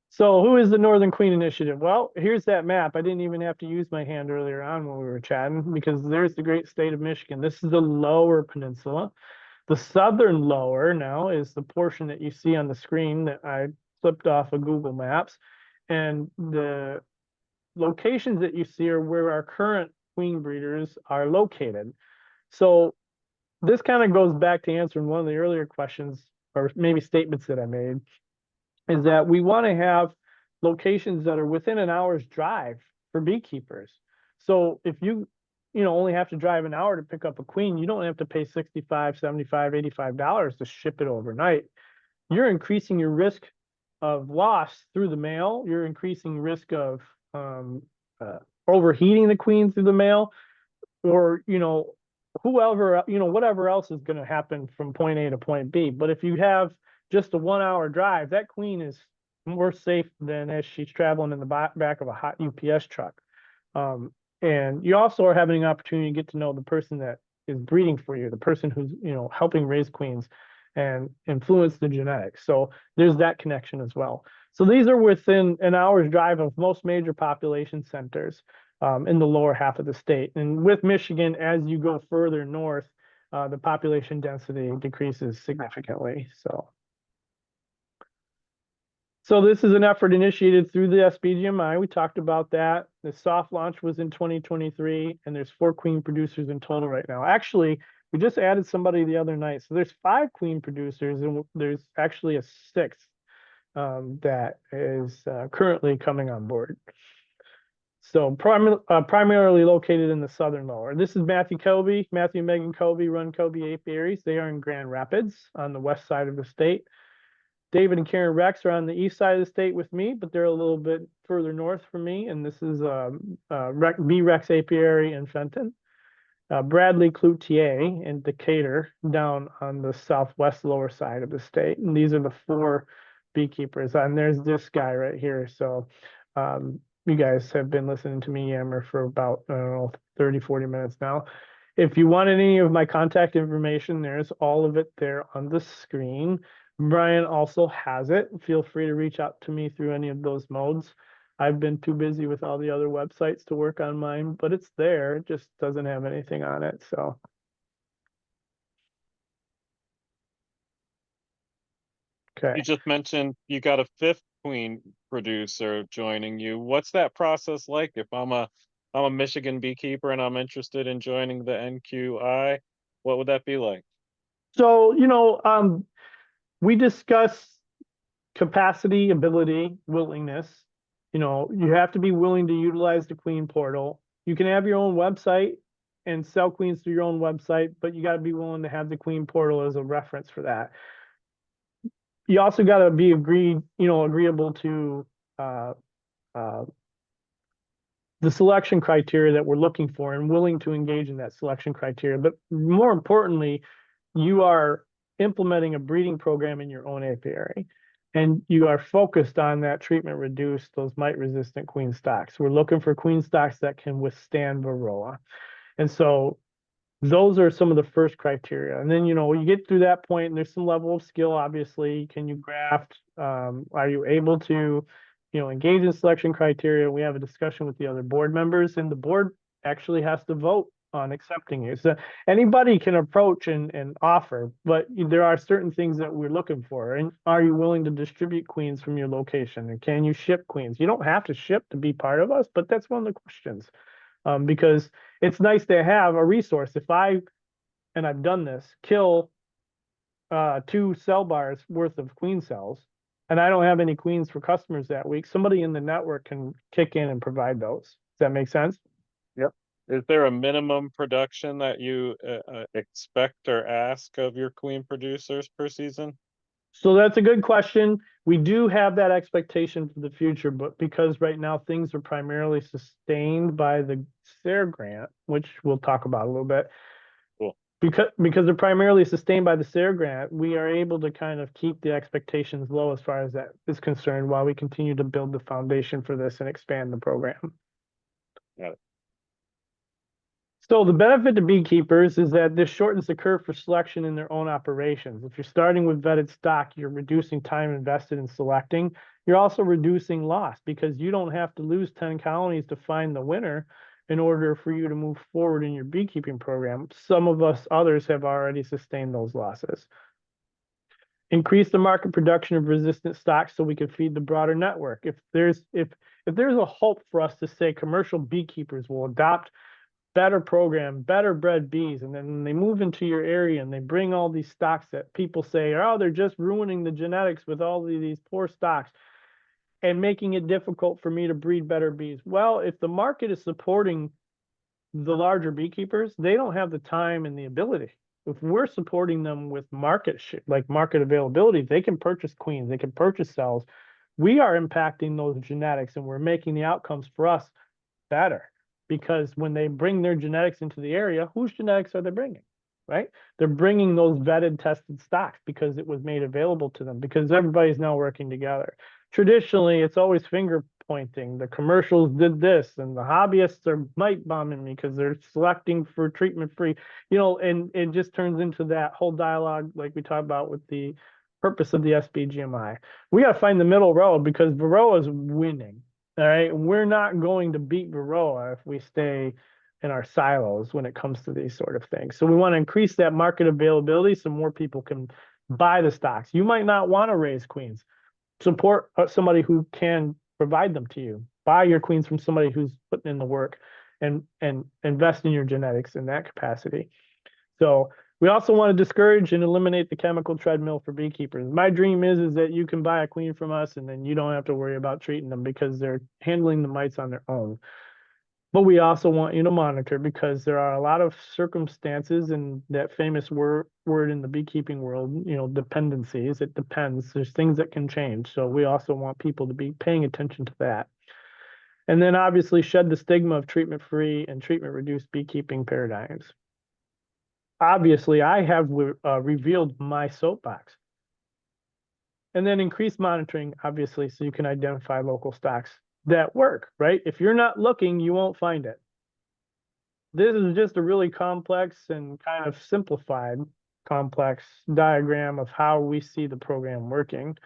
[SPEAKER 2] So who is the Northern Queen Initiative? Well, here's that map. I didn't even have to use my hand earlier on when we were chatting because there's the great state of Michigan. This is the lower peninsula. The southern lower now is the portion that you see on the screen that I flipped off of Google Maps. And the locations that you see are where our current queen breeders are located. So this kind of goes back to answering one of the earlier questions or maybe statements that I made. Is that we want to have locations that are within an hour's drive for beekeepers. So if you only have to drive an hour to pick up a queen, you don't have to pay $65, $75, $85 to ship it overnight. You're increasing your risk of loss through the mail. You're increasing risk of overheating the queen through the mail, or whoever whatever else is going to happen from point A to point B. But if you have just a 1 hour drive, that queen is more safe than as she's traveling in the back of a hot UPS truck. And you also are having an opportunity to get to know the person that is breeding for you, the person who's helping raise queens. and influence the genetics. So there's that connection as well. So these are within an hour's drive of most major population centers in the lower half of the state. And with Michigan, as you go further north, the population density decreases significantly. So this is an effort initiated through the SBGMI. We talked about that. The soft launch was in 2023, and there's 4 queen producers in total right now. Actually, we just added somebody the other night. So there's 5 queen producers, and there's actually a 6th that is currently coming on board. So primarily located in the southern lower. This is Matthew and Megan Kobe run Kobe Apiaries. They are in Grand Rapids on the west side of the state. David and Karen Rex are on the east side of the state with me, but they're a little bit further north from me. And this is B Rex Apiary in Fenton. Bradley Cloutier in Decatur down on the southwest lower side of the state. And these are the 4 beekeepers. And there's this guy right here. So you guys have been listening to me yammer for about, I don't know, 30, 40 minutes now. If you want any of my contact information, there's all of it there on the screen. Brian also has it. Feel free to reach out to me through any of those modes. I've been too busy with all the other websites to work on mine, but it's there. It just doesn't have anything on it. So. Okay.
[SPEAKER 1] You just mentioned you got a 5th queen producer joining you. What's that process like? If I'm a Michigan beekeeper and I'm interested in joining the NQI, what would that be like?
[SPEAKER 2] So, we discuss capacity, ability, willingness. You have to be willing to utilize the Queen portal. You can have your own website and sell queens through your own website, but you got to be willing to have the Queen portal as a reference for that. You also got to be agreeable to the selection criteria that we're looking for and willing to engage in that selection criteria. But more importantly, you are implementing a breeding program in your own apiary, and you are focused on that treatment reduce those mite resistant queen stocks. We're looking for queen stocks that can withstand varroa. And so those are some of the first criteria. And then, you get through that point and there's some level of skill, obviously. Can you graft? Are you able to, engage in selection criteria? We have a discussion with the other board members, and the board actually has to vote on accepting you. So anybody can approach and offer, but there are certain things that we're looking for. And are you willing to distribute queens from your location? And can you ship queens? You don't have to ship to be part of us, but that's one of the questions. Because it's nice to have a resource. If and I've done this, kill 2 cell bars worth of queen cells, and I don't have any queens for customers that week, somebody in the network can kick in and provide those. Does that make sense?
[SPEAKER 1] Yep. Is there a minimum production that you expect or ask of your queen producers per season?
[SPEAKER 2] So that's a good question. We do have that expectation for the future, but because right now things are primarily sustained by the SARE grant, which we'll talk about a little bit.
[SPEAKER 1] Cool.
[SPEAKER 2] Because they're primarily sustained by the SARE grant, we are able to kind of keep the expectations low as far as that is concerned while we continue to build the foundation for this and expand the program.
[SPEAKER 1] Got it.
[SPEAKER 2] So the benefit to beekeepers is that this shortens the curve for selection in their own operations. If you're starting with vetted stock, you're reducing time invested in selecting. You're also reducing loss because you don't have to lose 10 colonies to find the winner in order for you to move forward in your beekeeping program. Some of us others have already sustained those losses. Increase the market production of resistant stocks so we can feed the broader network. If there's a hope for us to say commercial beekeepers will adopt better program, better bred bees, and then they move into your area and they bring all these stocks that people say, oh, they're just ruining the genetics with all of these poor stocks and making it difficult for me to breed better bees. Well, if the market is supporting the larger beekeepers, they don't have the time and the ability. If we're supporting them with market availability, they can purchase queens, they can purchase cells. We are impacting those genetics and we're making the outcomes for us better. Because when they bring their genetics into the area, whose genetics are they bringing, right? They're bringing those vetted, tested stocks because it was made available to them, because everybody's now working together. Traditionally, it's always finger pointing. The commercials did this, and the hobbyists are mic bombing me because they're selecting for treatment free. And it just turns into that whole dialogue like we talked about with the purpose of the SBGMI. We got to find the middle road because Varroa is winning. All right, we're not going to beat Varroa if we stay in our silos when it comes to these sort of things. So we want to increase that market availability so more people can buy the stocks. You might not want to raise queens. Support somebody who can provide them to you. Buy your queens from somebody who's putting in the work and invest in your genetics in that capacity. So we also want to discourage and eliminate the chemical treadmill for beekeepers. My dream is that you can buy a queen from us and then you don't have to worry about treating them because they're handling the mites on their own. But we also want you to monitor because there are a lot of circumstances and that famous word in the beekeeping world, dependencies. It depends. There's things that can change. So we also want people to be paying attention to that. And then obviously shed the stigma of treatment-free and treatment-reduced beekeeping paradigms. Obviously, I have revealed my soapbox. And then increase monitoring, obviously, so you can identify local stocks that work, right? If you're not looking, you won't find it. This is just a really complex and kind of simplified complex diagram of how we see the program working.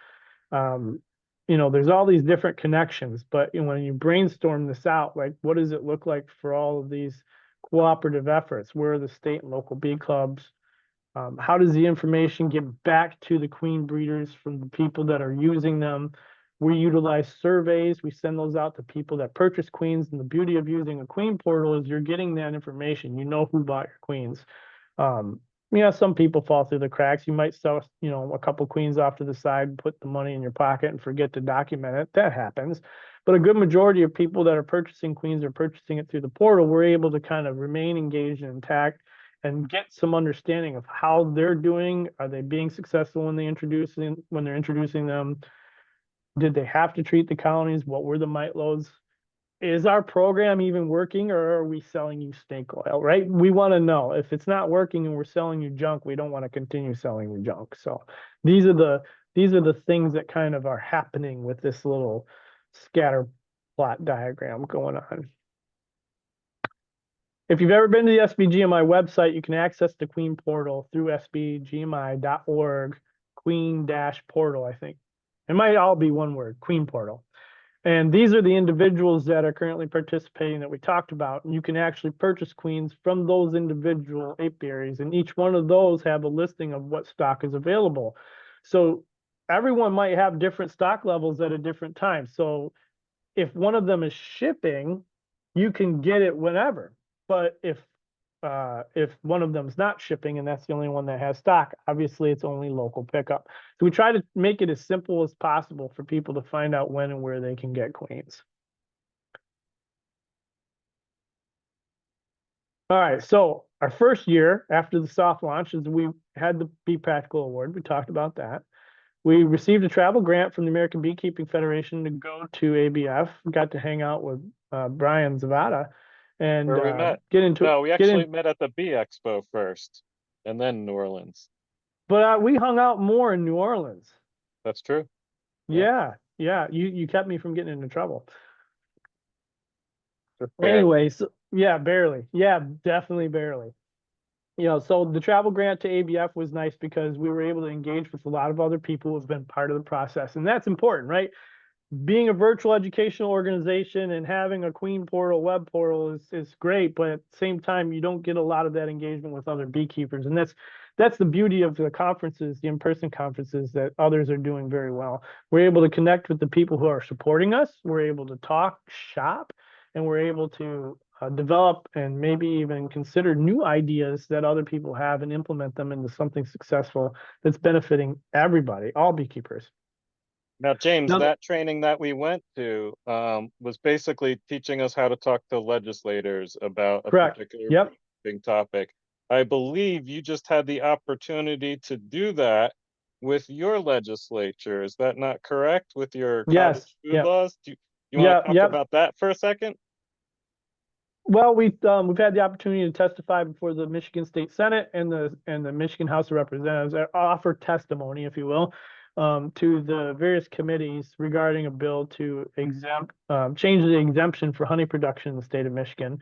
[SPEAKER 2] There's all these different connections, but when you brainstorm this out, like what does it look like for all of these cooperative efforts? Where are the state and local bee clubs? How does the information get back to the queen breeders from the people that are using them? We utilize surveys. We send those out to people that purchase queens. And the beauty of using a queen portal is you're getting that information. You know who bought your queens. Some people fall through the cracks. You might sell, a couple queens off to the side, put the money in your pocket and forget to document it. That happens. But a good majority of people that are purchasing queens are purchasing it through the portal. We're able to kind of remain engaged and intact and get some understanding of how they're doing. Are they being successful when they're introducing them? Did they have to treat the colonies? What were the mite loads? Is our program even working, or are we selling you snake oil, right? We want to know. If it's not working and we're selling you junk, we don't want to continue selling you junk. So these are the things that kind of are happening with this little scatter plot diagram going on. If you've ever been to the SBGMI website, you can access the Queen portal through sbgmi.org, Queen-portal, I think. It might all be one word, Queen portal. And these are the individuals that are currently participating that we talked about. And you can actually purchase queens from those individual apiaries. And each one of those have a listing of what stock is available. So everyone might have different stock levels at a different time. So if one of them is shipping, you can get it whenever. But if one of them is not shipping and that's the only one that has stock, obviously it's only local pickup. So we try to make it as simple as possible for people to find out when and where they can get queens. All right, so our first year after the soft launch is we had the Bee Practical Award. We talked about that. We received a travel grant from the American Beekeeping Federation to go to ABF. We got to hang out with Brian Zavada and
[SPEAKER 1] Where we met.
[SPEAKER 2] get into
[SPEAKER 1] No, we actually met at the Bee Expo first, and then New Orleans.
[SPEAKER 2] But we hung out more in New Orleans.
[SPEAKER 1] That's true.
[SPEAKER 2] Yeah. You kept me from getting into trouble.
[SPEAKER 1] Barely.
[SPEAKER 2] Anyways, yeah, barely. Yeah, definitely barely. So the travel grant to ABF was nice because we were able to engage with a lot of other people who have been part of the process. And that's important, right? Being a virtual educational organization and having a Queen portal, web portal is great, but at the same time, you don't get a lot of that engagement with other beekeepers. And that's the beauty of the conferences, the in-person conferences that others are doing very well. We're able to connect with the people who are supporting us. We're able to talk shop, and we're able to develop and maybe even consider new ideas that other people have and implement them into something successful that's benefiting everybody, all beekeepers.
[SPEAKER 1] Now, James, that training that we went to was basically teaching us how to talk to legislators about a particular big topic. I believe you just had the opportunity to do that with your legislature. Is that not correct? With your cottage food laws? Do you want to talk about that for a second?
[SPEAKER 2] Well, we've had the opportunity to testify before the Michigan State Senate and the Michigan House of Representatives, offer testimony, if you will, to the various committees regarding a bill to change the exemption for honey production in the state of Michigan.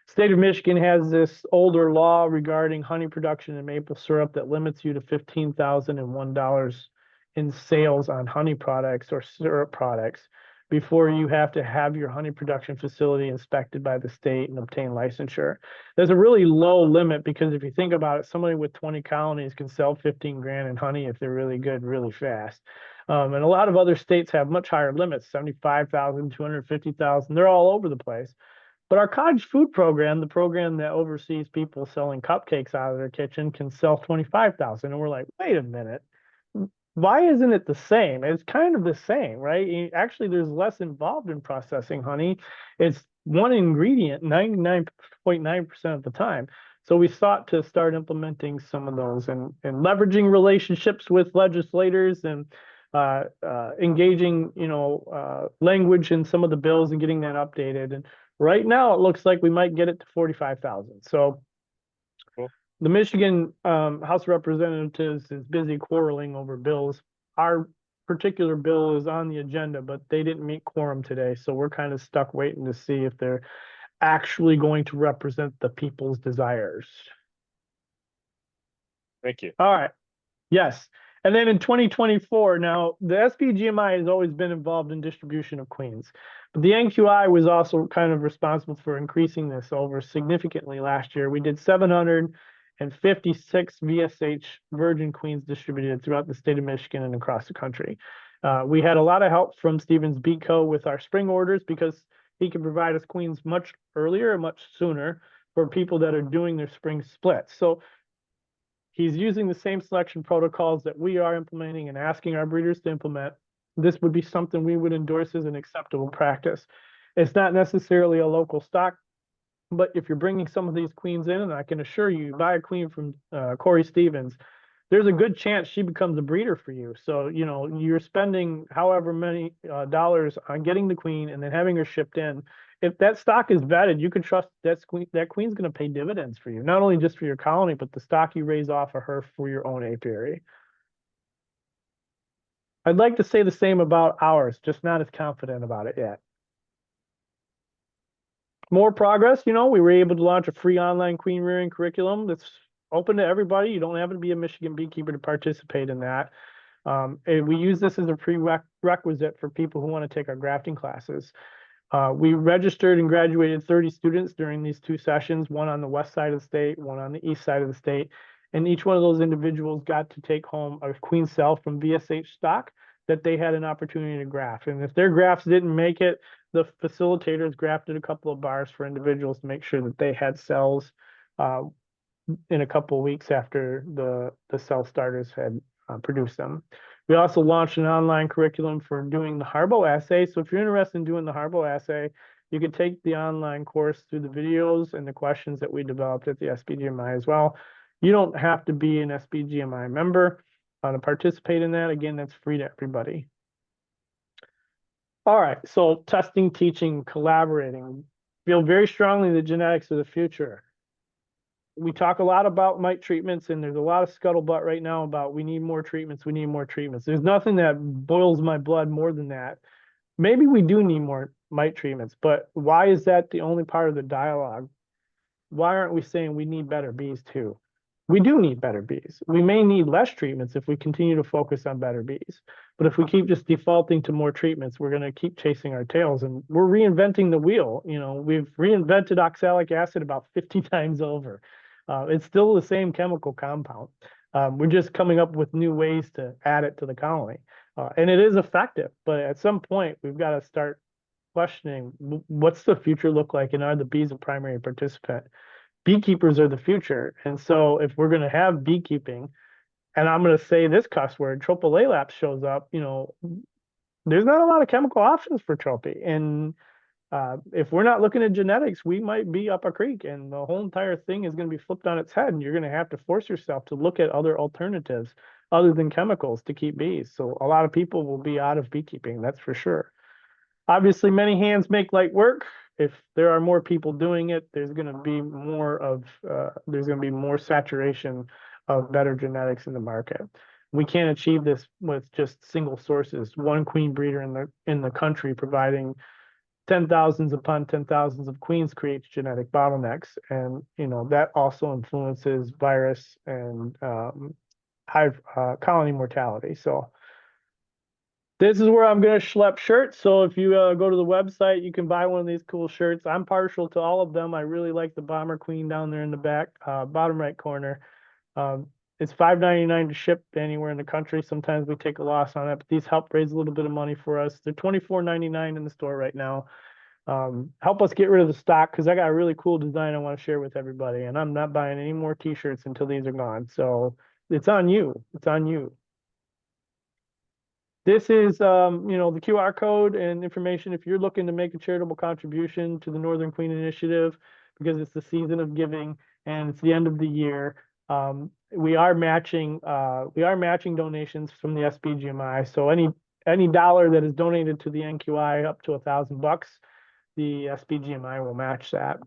[SPEAKER 2] State of Michigan has this older law regarding honey production and maple syrup that limits you to $15,001 in sales on honey products or syrup products before you have to have your honey production facility inspected by the state and obtain licensure. There's a really low limit because if you think about it, somebody with 20 colonies can sell 15 grand in honey if they're really good, really fast. And a lot of other states have much higher limits, 75,000, 250,000. They're all over the place. But our cottage food program, the program that oversees people selling cupcakes out of their kitchen, can sell 25,000. And we're like, wait a minute, why isn't it the same? It's kind of the same, right? Actually, there's less involved in processing honey. It's one ingredient 99.9% of the time. So we sought to start implementing some of those and leveraging relationships with legislators and engaging, language in some of the bills and getting that updated. And right now, it looks like we might get it to 45,000. So
[SPEAKER 1] Cool.
[SPEAKER 2] the Michigan House of Representatives is busy quarreling over bills. Our particular bill is on the agenda, but they didn't meet quorum today. So we're kind of stuck waiting to see if they're actually going to represent the people's desires.
[SPEAKER 1] Thank you.
[SPEAKER 2] All right. Yes. And then in 2024, now the SBGMI has always been involved in distribution of queens, but the NQI was also kind of responsible for increasing this over significantly last year. We did 756 VSH virgin queens distributed throughout the state of Michigan and across the country. We had a lot of help from Stevens Bee Co. with our spring orders because he can provide us queens much earlier and much sooner for people that are doing their spring splits. So he's using the same selection protocols that we are implementing and asking our breeders to implement. This would be something we would endorse as an acceptable practice. It's not necessarily a local stock, but if you're bringing some of these queens in, and I can assure you, buy a queen from Corey Stevens, there's a good chance she becomes a breeder for you. So, you're spending however many dollars on getting the queen and then having her shipped in. If that stock is vetted, you can trust that queen's going to pay dividends for you, not only just for your colony, but the stock you raise off of her for your own apiary. I'd like to say the same about ours, just not as confident about it yet. More progress, we were able to launch a free online queen rearing curriculum that's open to everybody. You don't have to be a Michigan beekeeper to participate in that. And we use this as a prerequisite for people who want to take our grafting classes. We registered and graduated 30 students during these two sessions, one on the west side of the state, one on the east side of the state. And each one of those individuals got to take home a queen cell from VSH stock that they had an opportunity to graft. And if their grafts didn't make it, the facilitators grafted a couple of bars for individuals to make sure that they had cells in a couple of weeks after the cell starters had produced them. We also launched an online curriculum for doing the Harbo assay. So if you're interested in doing the Harbo assay, you can take the online course through the videos and the questions that we developed at the SBGMI as well. You don't have to be an SBGMI member to participate in that. Again, that's free to everybody. All right, so testing, teaching, collaborating. Feel very strongly that genetics are the future. We talk a lot about mite treatments, and there's a lot of scuttlebutt right now about we need more treatments, we need more treatments. There's nothing that boils my blood more than that. Maybe we do need more mite treatments, but why is that the only part of the dialogue? Why aren't we saying we need better bees too? We do need better bees. We may need less treatments if we continue to focus on better bees. But if we keep just defaulting to more treatments, we're going to keep chasing our tails, and we're reinventing the wheel. We've reinvented oxalic acid about 50 times over. It's still the same chemical compound. We're just coming up with new ways to add it to the colony. And it is effective, but at some point, we've got to start questioning what's the future look like, and are the bees a primary participant? Beekeepers are the future. And so if we're going to have beekeeping, and I'm going to say this cuss word, tropolaelaps shows up, there's not a lot of chemical options for tropy. And if we're not looking at genetics, we might be up a creek, and the whole entire thing is going to be flipped on its head, and you're going to have to force yourself to look at other alternatives other than chemicals to keep bees. So a lot of people will be out of beekeeping, that's for sure. Obviously, many hands make light work. If there are more people doing it, there's going to be more saturation of better genetics in the market. We can't achieve this with just single sources. One queen breeder in the country providing 10,000s upon 10,000s of queens creates genetic bottlenecks, and that also influences virus and high colony mortality. So this is where I'm going to schlep shirts. So if you go to the website, you can buy one of these cool shirts. I'm partial to all of them. I really like the Bomber Queen down there in the back, bottom right corner. Um, it's $5.99 to ship anywhere in the country. Sometimes we take a loss on it, but these help raise a little bit of money for us. They're $24.99 in the store right now. Help us get rid of the stock because I got a really cool design I want to share with everybody, and I'm not buying any more t-shirts until these are gone. So it's on you. It's on you. This is, the QR code and information if you're looking to make a charitable contribution to the Northern Queen Initiative because it's the season of giving and it's the end of the year. We are matching donations from the SBGMI. So any dollar that is donated to the NQI up to $1,000, the SBGMI will match that.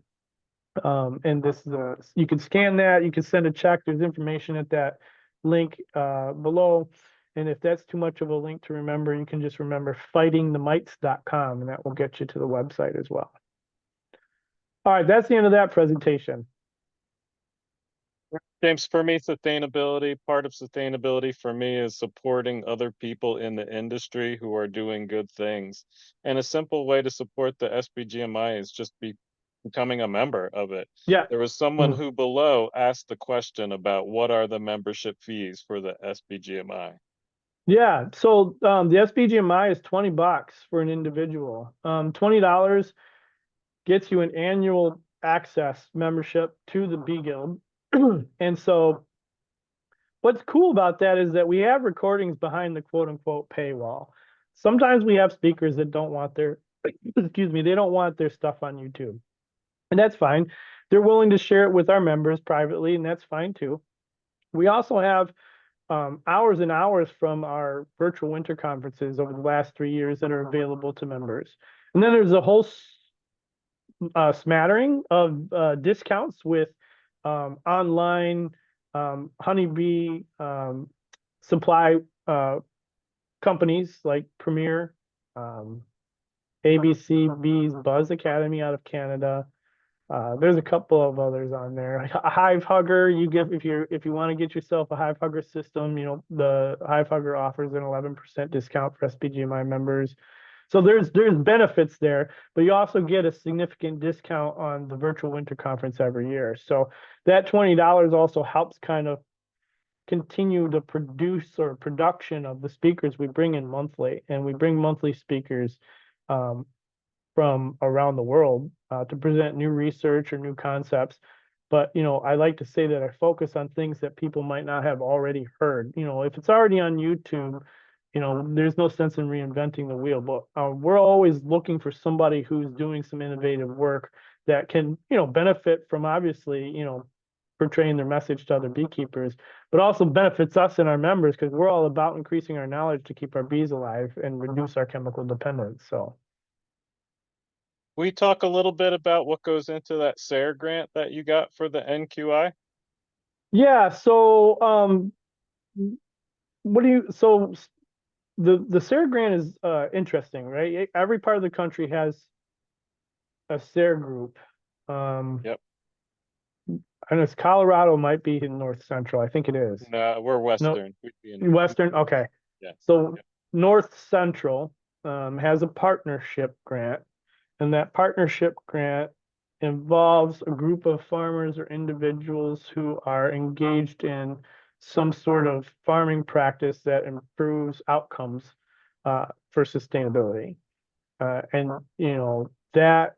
[SPEAKER 2] And this is you can scan that, you can send a check. There's information at that link below. And if that's too much of a link to remember, you can just remember fightingthemites.com, and that will get you to the website as well. All right, that's the end of that presentation.
[SPEAKER 1] James, for me, part of sustainability for me is supporting other people in the industry who are doing good things. And a simple way to support the SBGMI is just becoming a member of it.
[SPEAKER 2] Yeah.
[SPEAKER 1] There was someone who below asked the question about what are the membership fees for the SBGMI?
[SPEAKER 2] Yeah, so the SBGMI is $20 for an individual. $20 gets you an annual access membership to the Bee Guild. And so what's cool about that is that we have recordings behind the quote unquote paywall. Sometimes we have speakers that don't want their, excuse me, they don't want their stuff on YouTube. And that's fine. They're willing to share it with our members privately, and that's fine too. We also have hours and hours from our virtual winter conferences over the last 3 years that are available to members. And then there's a whole smattering of discounts with online honeybee supply companies like Premier, ABC Bees Buzz Academy out of Canada. There's a couple of others on there. A Hive Hugger, if you want to get yourself a Hive Hugger system, the Hive Hugger offers an 11% discount for SBGMI members. So there's benefits there, but you also get a significant discount on the virtual winter conference every year. So that $20 also helps kind of continue the production of the speakers we bring in monthly, and we bring monthly speakers from around the world to present new research or new concepts. But, I like to say that I focus on things that people might not have already heard. If it's already on YouTube, there's no sense in reinventing the wheel. But we're always looking for somebody who's doing some innovative work that can, benefit from obviously, portraying their message to other beekeepers, but also benefits us and our members because we're all about increasing our knowledge to keep our bees alive and reduce our chemical dependence. So.
[SPEAKER 1] We talk a little bit about what goes into that SARE grant that you got for the NQI?
[SPEAKER 2] Yeah, so the SARE grant is interesting, right? Every part of the country has a SARE group.
[SPEAKER 1] Yep.
[SPEAKER 2] I know it's Colorado might be in North Central. I think it is.
[SPEAKER 1] No, we're Western.
[SPEAKER 2] No, Western. Okay.
[SPEAKER 1] Yeah.
[SPEAKER 2] So
[SPEAKER 1] yeah.
[SPEAKER 2] North Central has a partnership grant, and that partnership grant involves a group of farmers or individuals who are engaged in some sort of farming practice that improves outcomes for sustainability. And that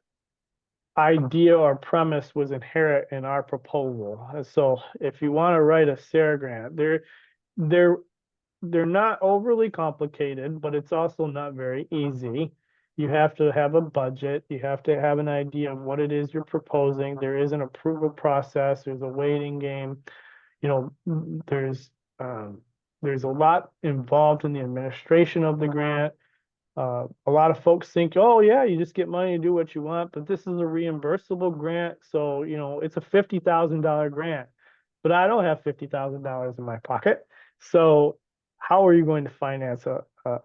[SPEAKER 2] idea or premise was inherent in our proposal. So if you want to write a SARE grant, they're not overly complicated, but it's also not very easy. You have to have a budget. You have to have an idea of what it is you're proposing. There is an approval process. There's a waiting game. There's a lot involved in the administration of the grant. A lot of folks think, oh yeah, you just get money to do what you want, but this is a reimbursable grant. So, it's a $50,000 grant, but I don't have $50,000 in my pocket. So how are you going to finance a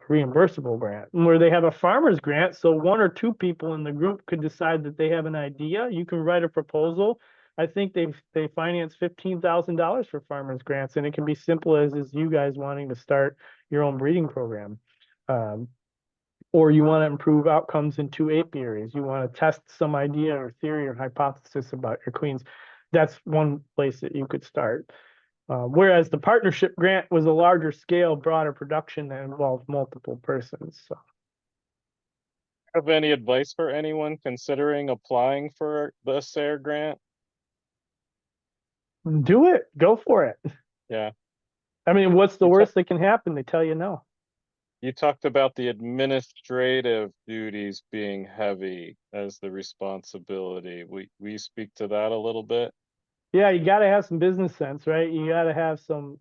[SPEAKER 2] reimbursable grant? And where they have a farmer's grant, so one or two people in the group could decide that they have an idea. You can write a proposal. I think they finance $15,000 for farmers grants, and it can be simple as is you guys wanting to start your own breeding program. Um, or you want to improve outcomes in two apiaries. You want to test some idea or theory or hypothesis about your queens. That's one place that you could start. Whereas the partnership grant was a larger scale, broader production that involved multiple persons. So
[SPEAKER 1] Have any advice for anyone considering applying for the SARE grant?
[SPEAKER 2] do it, go for it.
[SPEAKER 1] Yeah.
[SPEAKER 2] I mean, what's the
[SPEAKER 1] You talked
[SPEAKER 2] worst that can happen? They tell you no.
[SPEAKER 1] you talked about the administrative duties being heavy as the responsibility. We speak to that a little bit?
[SPEAKER 2] Yeah, you got to have some business sense, right? You got to have some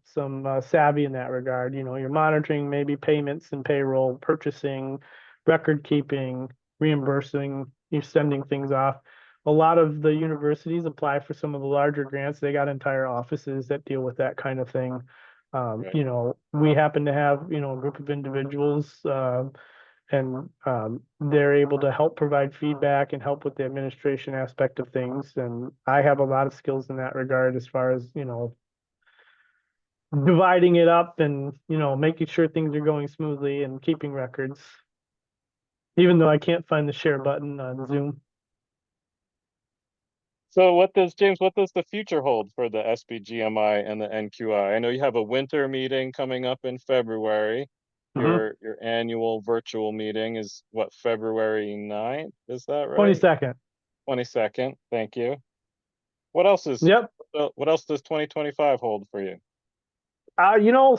[SPEAKER 2] savvy in that regard. You know, you're monitoring maybe payments and payroll, purchasing, record keeping, reimbursing, you're sending things off. A lot of the universities apply for some of the larger grants. They got entire offices that deal with that kind of thing.
[SPEAKER 1] Right.
[SPEAKER 2] You know, we happen to have, you know, a group of individuals and they're able to help provide feedback and help with the administration aspect of things. And I have a lot of skills in that regard as far as, you know, dividing it up and, you know, making sure things are going smoothly and keeping records, even though I can't find the share button on Zoom.
[SPEAKER 1] So what does the future hold for the SBGMI and the NQI? I know you have a winter meeting coming up in February.
[SPEAKER 2] Mhm.
[SPEAKER 1] Your annual virtual meeting is what, February 9th? Is that right?
[SPEAKER 2] 22nd.
[SPEAKER 1] 22nd. Thank you. What else is
[SPEAKER 2] Yep.
[SPEAKER 1] what else does 2025 hold for you?
[SPEAKER 2] You know,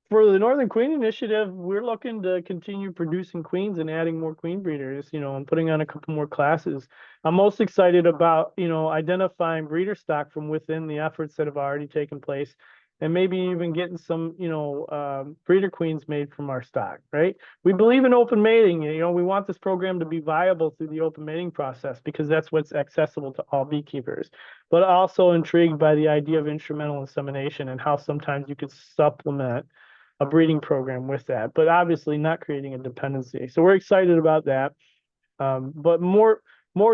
[SPEAKER 2] for the Northern Queen Initiative, we're looking to continue producing queens and adding more queen breeders, you know, and putting on a couple more classes. I'm most excited about, you know, identifying breeder stock from within the efforts that have already taken place and maybe even getting some, you know, breeder queens made from our stock, right? We believe in open mating. You know, we want this program to be viable through the open mating process because that's what's accessible to all beekeepers, but also intrigued by the idea of instrumental insemination and how sometimes you could supplement a breeding program with that, but obviously not creating a dependency. So we're excited about that. But more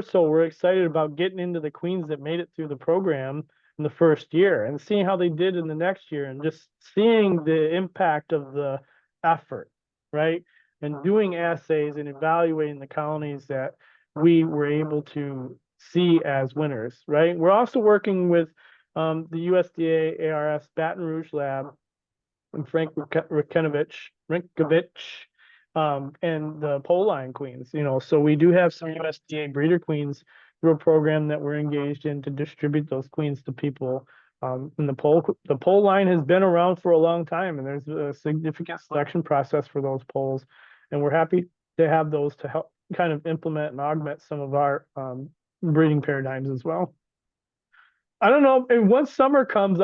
[SPEAKER 2] so, we're excited about getting into the queens that made it through the program in the first year and seeing how they did in the next year and just seeing the impact of the effort, right? And doing assays and evaluating the colonies that we were able to see as winners, right? We're also working with the USDA ARS Baton Rouge lab and Frank Rinkovich, and the pole line queens. You know, so we do have some USDA breeder queens through a program that we're engaged in to distribute those queens to people. And the pole line has been around for a long time, and there's a significant selection process for those poles, and we're happy to have those to help kind of implement and augment some of our breeding paradigms as well. I don't know. And once summer comes,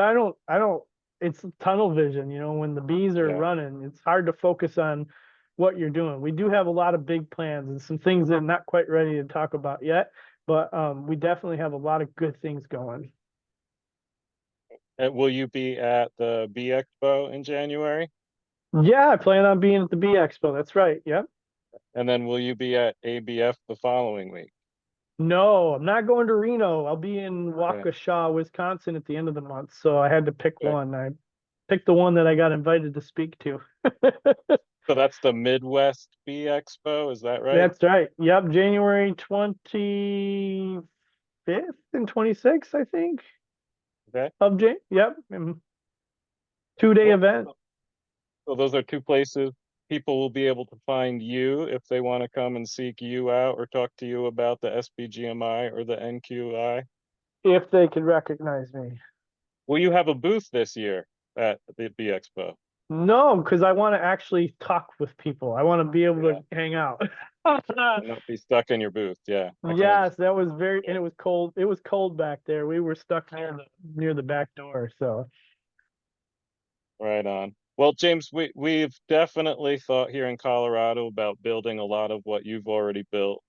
[SPEAKER 2] it's tunnel vision, you know, when the bees are
[SPEAKER 1] Yeah.
[SPEAKER 2] running, it's hard to focus on what you're doing. We do have a lot of big plans and some things that I'm not quite ready to talk about yet, but we definitely have a lot of good things going.
[SPEAKER 1] And will you be at the Bee Expo in January?
[SPEAKER 2] Yeah, I plan on being at the Bee Expo. That's right. Yep.
[SPEAKER 1] And then will you be at ABF the following week?
[SPEAKER 2] No, I'm not going to Reno. I'll be in
[SPEAKER 1] Okay.
[SPEAKER 2] Waukesha, Wisconsin at the end of the month. So I had to pick
[SPEAKER 1] Okay.
[SPEAKER 2] one. I picked the one that I got invited to speak to.
[SPEAKER 1] So that's the Midwest Bee Expo, is that right?
[SPEAKER 2] That's right. Yep, January 25th and 26th, I think,
[SPEAKER 1] Okay.
[SPEAKER 2] of Jan. Yep, 2 day
[SPEAKER 1] Cool.
[SPEAKER 2] event.
[SPEAKER 1] So those are two places people will be able to find you if they want to come and seek you out or talk to you about the SBGMI or the NQI.
[SPEAKER 2] If they could recognize me.
[SPEAKER 1] Will you have a booth this year at the Bee Expo?
[SPEAKER 2] No, because I want to actually talk with people. I want to be able
[SPEAKER 1] Yeah.
[SPEAKER 2] to hang out.
[SPEAKER 1] And not be stuck in your booth. Yeah, I can
[SPEAKER 2] Yes,
[SPEAKER 1] understand.
[SPEAKER 2] that was very, and it was cold. It was cold back there. We were stuck near the back door. So
[SPEAKER 1] Right on. Well, James, we've definitely thought here in Colorado about building a lot of what you've already built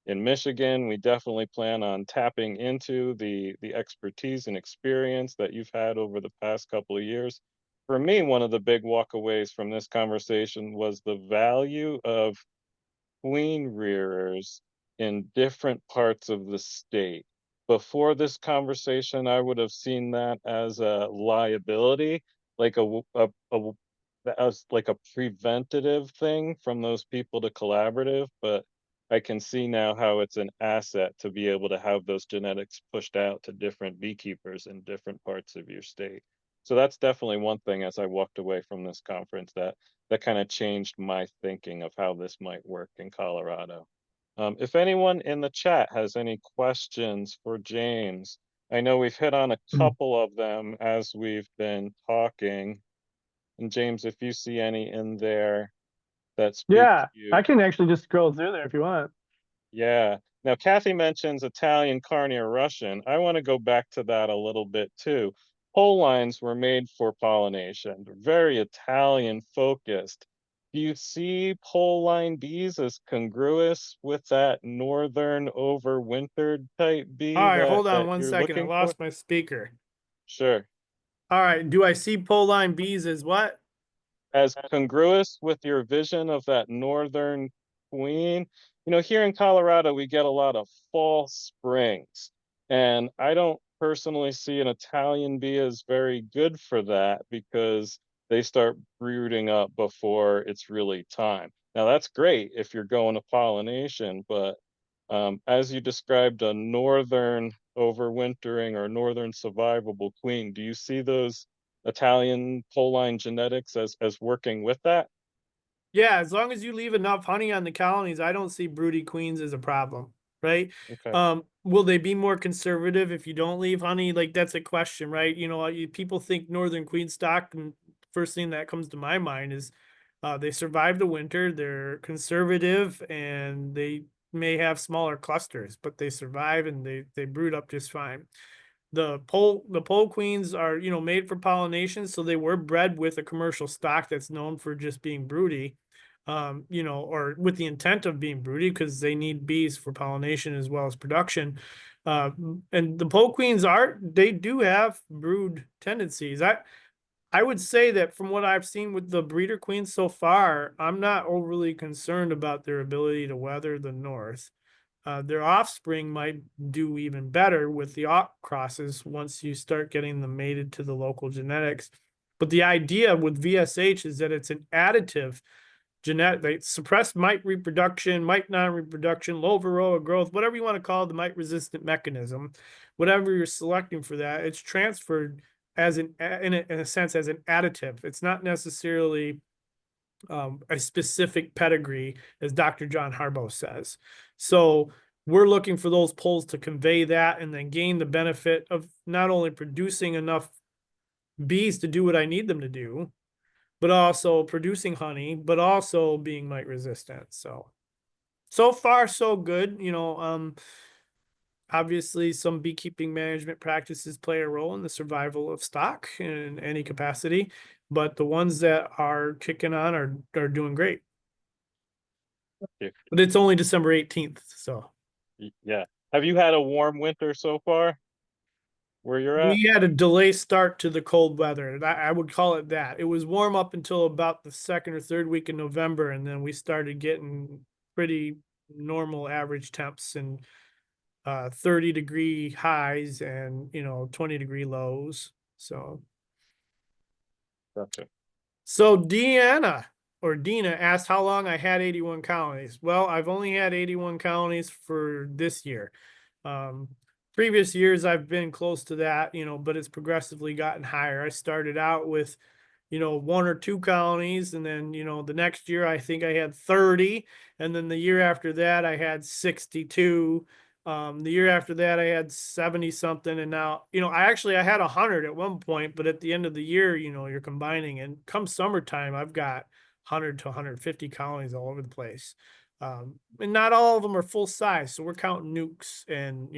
[SPEAKER 1] in Michigan. We definitely plan on tapping into the expertise and experience that you've had over the past couple of years. for me, one of the big walkaways from this conversation was the value of queen rearers in different parts of the state. Before this conversation, I would have seen that as a liability, like as like a preventative thing from those people to collaborative, but I can see now how it's an asset to be able to have those genetics pushed out to different beekeepers in different parts of your state. So that's definitely one thing as I walked away from this conference that kind of changed my thinking of how this might work in Colorado. If anyone in the chat has any questions for James, I know we've hit on a couple of them as we've been talking. And James, if you see any in there that speak to
[SPEAKER 2] Yeah, I
[SPEAKER 1] you,
[SPEAKER 2] can actually just scroll through there if you want.
[SPEAKER 1] yeah. Now, Kathy mentions Italian, Carni, or Russian. I want to go back to that a little bit too. Pole lines were made for pollination. They're very Italian focused. Do you see pole line bees as congruous with that northern overwintered type
[SPEAKER 3] All
[SPEAKER 1] bee
[SPEAKER 3] right,
[SPEAKER 1] that
[SPEAKER 3] hold on one
[SPEAKER 1] you're
[SPEAKER 3] second. I
[SPEAKER 1] looking for?
[SPEAKER 3] lost my speaker.
[SPEAKER 1] Sure.
[SPEAKER 3] All right, do I see pole line bees as what?
[SPEAKER 1] As congruous with your vision of that northern queen. You know, here in Colorado, we get a lot of fall springs, and I don't personally see an Italian bee as very good for that because they start brooding up before it's really time. Now, that's great if you're going to pollination, but as you described a northern overwintering or northern survivable queen, do you see those Italian pole line genetics as working with that?
[SPEAKER 3] Yeah, as long as you leave enough honey on the colonies, I don't see broody queens as a problem, right?
[SPEAKER 1] Okay.
[SPEAKER 3] Will they be more conservative if you don't leave honey? Like that's a question, right? You know, people think northern queen stock, and first thing that comes to my mind is they survive the winter, they're conservative, and they may have smaller clusters, but they survive and they brood up just fine. The pole queens are, you know, made for pollination, so they were bred with a commercial stock that's known for just being broody, you know, or with the intent of being broody because they need bees for pollination as well as production. And the pole queens they do have brood tendencies. I would say that from what I've seen with the breeder queens so far, I'm not overly concerned about their ability to weather the north. Their offspring might do even better with the aught crosses once you start getting them mated to the local genetics. But the idea with VSH is that it's an additive genetic, they suppress mite reproduction, mite non-reproduction, low varroa growth, whatever you want to call it, the mite resistant mechanism, whatever you're selecting for that, it's transferred as in a sense as an additive. It's not necessarily a specific pedigree, as Dr. John Harbaugh says. So we're looking for those poles to convey that and then gain the benefit of not only producing enough bees to do what I need them to do, but also producing honey, but also being mite resistant. So far so good. You know, obviously some beekeeping management practices play a role in the survival of stock in any capacity, but the ones that are kicking on are doing great.
[SPEAKER 1] Yeah.
[SPEAKER 3] But it's only December 18th, so
[SPEAKER 1] Yeah. Have you had a warm winter so far where you're at?
[SPEAKER 3] we had a delay start to the cold weather. I would call it that. It was warm up until about the second or third week in November, and then we started getting pretty normal average temps and 30-degree highs and 20-degree lows.
[SPEAKER 1] Gotcha.
[SPEAKER 3] So Dina asked how long I had 81 colonies. Well, I've only had 81 colonies for this year. Um, Previous years I've been close to that, but it's progressively gotten higher. I started out with, one or two colonies, and then, the next year I think I had 30, and then the year after that I had 62. The year after that I had 70 something, and now, I had 100 at one point, but at the end of the year, you're combining, and come summertime I've got 100 to 150 colonies all over the place. And not all of them are full size, so we're counting nukes and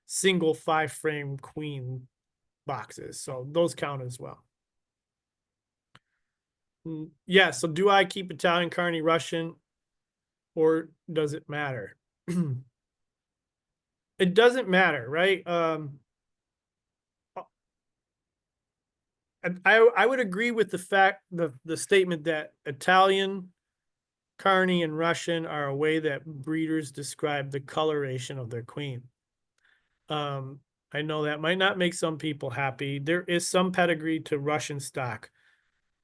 [SPEAKER 3] single 5-frame queen boxes, so those count as well. Yeah, so do I keep Italian, Carney, Russian, or does it matter? It doesn't matter, right? I would agree with the statement that Italian, Carney, and Russian are a way that breeders describe the coloration of their queen. I know that might not make some people happy. There is some pedigree to Russian stock.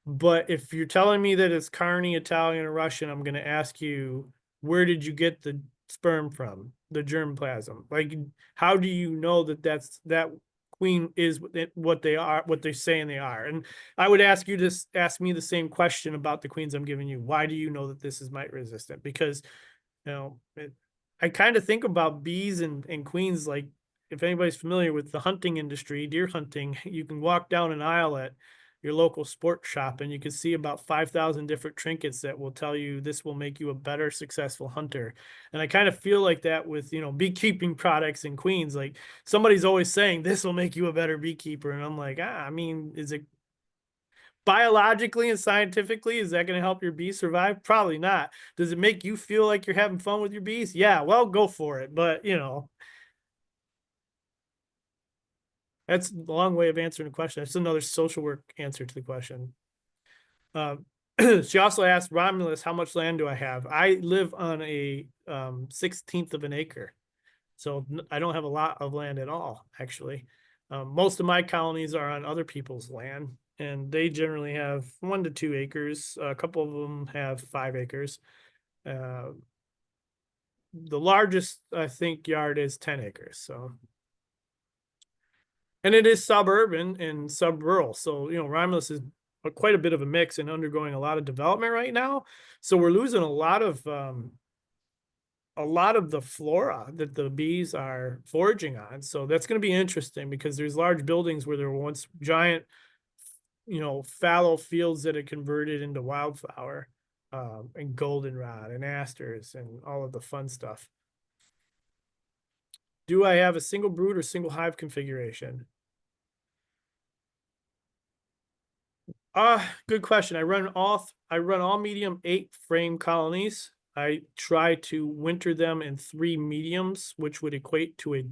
[SPEAKER 3] But if you're telling me that it's Carney, Italian, or Russian, I'm going to ask you, where did you get the sperm from, the germplasm? Like, how do you know that that queen is what they are, what they're saying they are? And I would ask you to ask me the same question about the queens I'm giving you. Why do you know that this is mite resistant? Because, I kind of think about bees and queens like, if anybody's familiar with the hunting industry, deer hunting, you can walk down an aisle at your local sports shop and you can see about 5,000 different trinkets that will tell you this will make you a better successful hunter. And I kind of feel like that with, beekeeping products and queens. Like, somebody's always saying this will make you a better beekeeper. And I'm like, I mean, is it biologically and scientifically, is that going to help your bee survive? Probably not. Does it make you feel like you're having fun with your bees? Yeah, well, go for it. But, that's a long way of answering the question. That's another social work answer to the question. She also asked Romulus, how much land do I have? I live on a 16th of an acre. So I don't have a lot of land at all, actually. Most of my colonies are on other people's land, and they generally have 1 to 2 acres. A couple of them have 5 acres. The largest, I think, yard is 10 acres. So, and it is suburban and sub-rural. So, Romulus is quite a bit of a mix and undergoing a lot of development right now. So we're losing a lot of the flora that the bees are foraging on. So that's going to be interesting because there's large buildings where there were once giant, fallow fields that had converted into wildflower, and goldenrod and asters and all of the fun stuff. Do I have a single brood or single hive configuration? Good question. I run all medium 8 frame colonies. I try to winter them in 3 mediums, which would equate to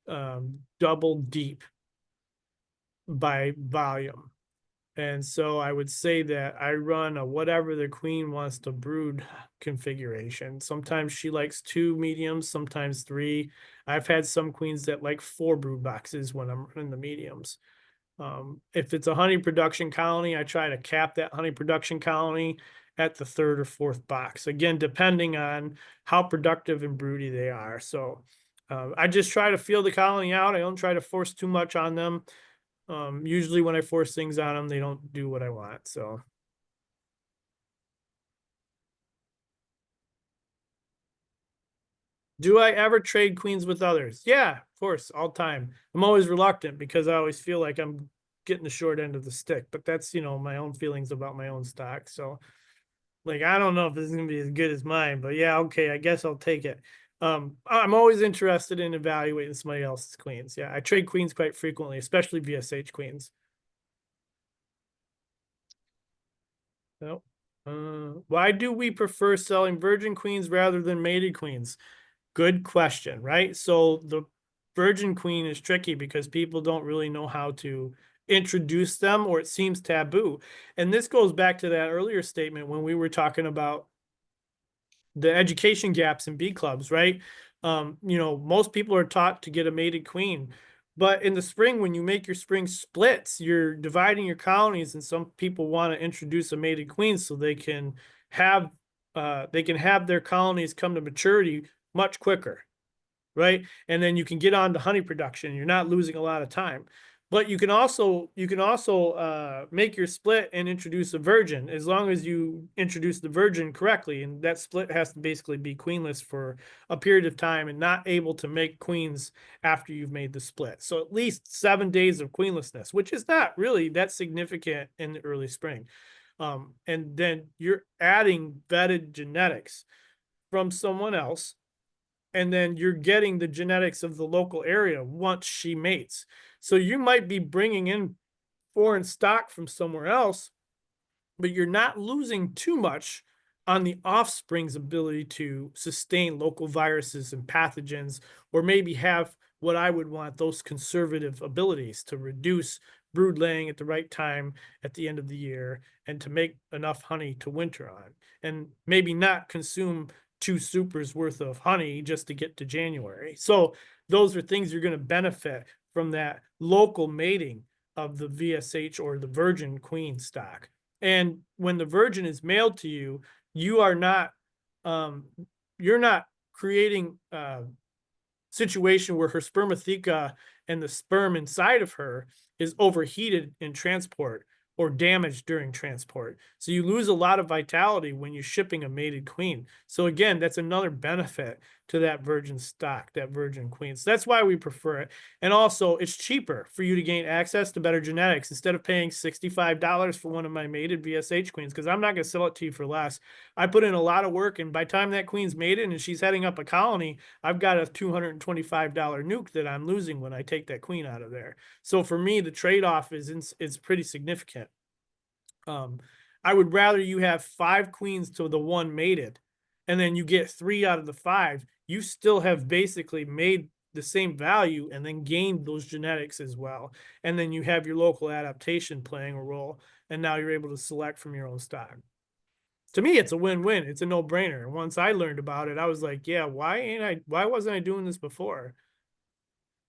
[SPEAKER 3] a double deep by volume. And so I would say that I run a whatever the queen wants to brood configuration. Sometimes she likes 2 mediums, sometimes 3. I've had some queens that like 4 brood boxes when I'm running the mediums. If it's a honey production colony, I try to cap that honey production colony at the 3rd or 4th box. Again, depending on how productive and broody they are. So I just try to feel the colony out. I don't try to force too much on them. Usually when I force things on them, they don't do what I want. So. Do I ever trade queens with others? Yeah, of course, all time. I'm always reluctant because I always feel like I'm getting the short end of the stick, but that's, my own feelings about my own stock. So, like, I don't know if this is going to be as good as mine, but yeah, okay, I guess I'll take it. I'm always interested in evaluating somebody else's queens. Yeah, I trade queens quite frequently, especially VSH queens. So, why do we prefer selling virgin queens rather than mated queens? Good question, right? So the virgin queen is tricky because people don't really know how to introduce them, or it seems taboo. And this goes back to that earlier statement when we were talking about the education gaps in bee clubs, right? Most people are taught to get a mated queen, but in the spring, when you make your spring splits, you're dividing your colonies, and some people want to introduce a mated queen so they can have their colonies come to maturity much quicker, right? And then you can get on to honey production. You're not losing a lot of time. But you can also make your split and introduce a virgin, as long as you introduce the virgin correctly. And that split has to basically be queenless for a period of time and not able to make queens after you've made the split. So at least 7 days of queenlessness, which is not really that significant in the early spring. And then you're adding vetted genetics from someone else, and then you're getting the genetics of the local area once she mates. So you might be bringing in foreign stock from somewhere else, but you're not losing too much on the offspring's ability to sustain local viruses and pathogens, or maybe have what I would want, those conservative abilities to reduce brood laying at the right time at the end of the year, and to make enough honey to winter on, and maybe not consume 2 supers worth of honey just to get to January. So those are things you're going to benefit from, that local mating of the VSH or the virgin queen stock. And when the virgin is mailed to you, you are not um, you're not creating a situation where her spermatheca and the sperm inside of her is overheated in transport or damaged during transport. So you lose a lot of vitality when you're shipping a mated queen. So again, that's another benefit to that virgin stock, that virgin queen. So that's why we prefer it. And also, it's cheaper for you to gain access to better genetics instead of paying $65 for one of my mated VSH queens, because I'm not going to sell it to you for less. I put in a lot of work, and by the time that queen's mated and she's heading up a colony, I've got a $225 nuke that I'm losing when I take that queen out of there. So for me, the trade-off is pretty significant. I would rather you have 5 queens to the 1 mated, and then you get 3 out of the 5. You still have basically made the same value and then gained those genetics as well. And then you have your local adaptation playing a role, and now you're able to select from your own stock. To me, it's a win-win. It's a no-brainer. Once I learned about it, I was like, yeah, why wasn't I doing this before?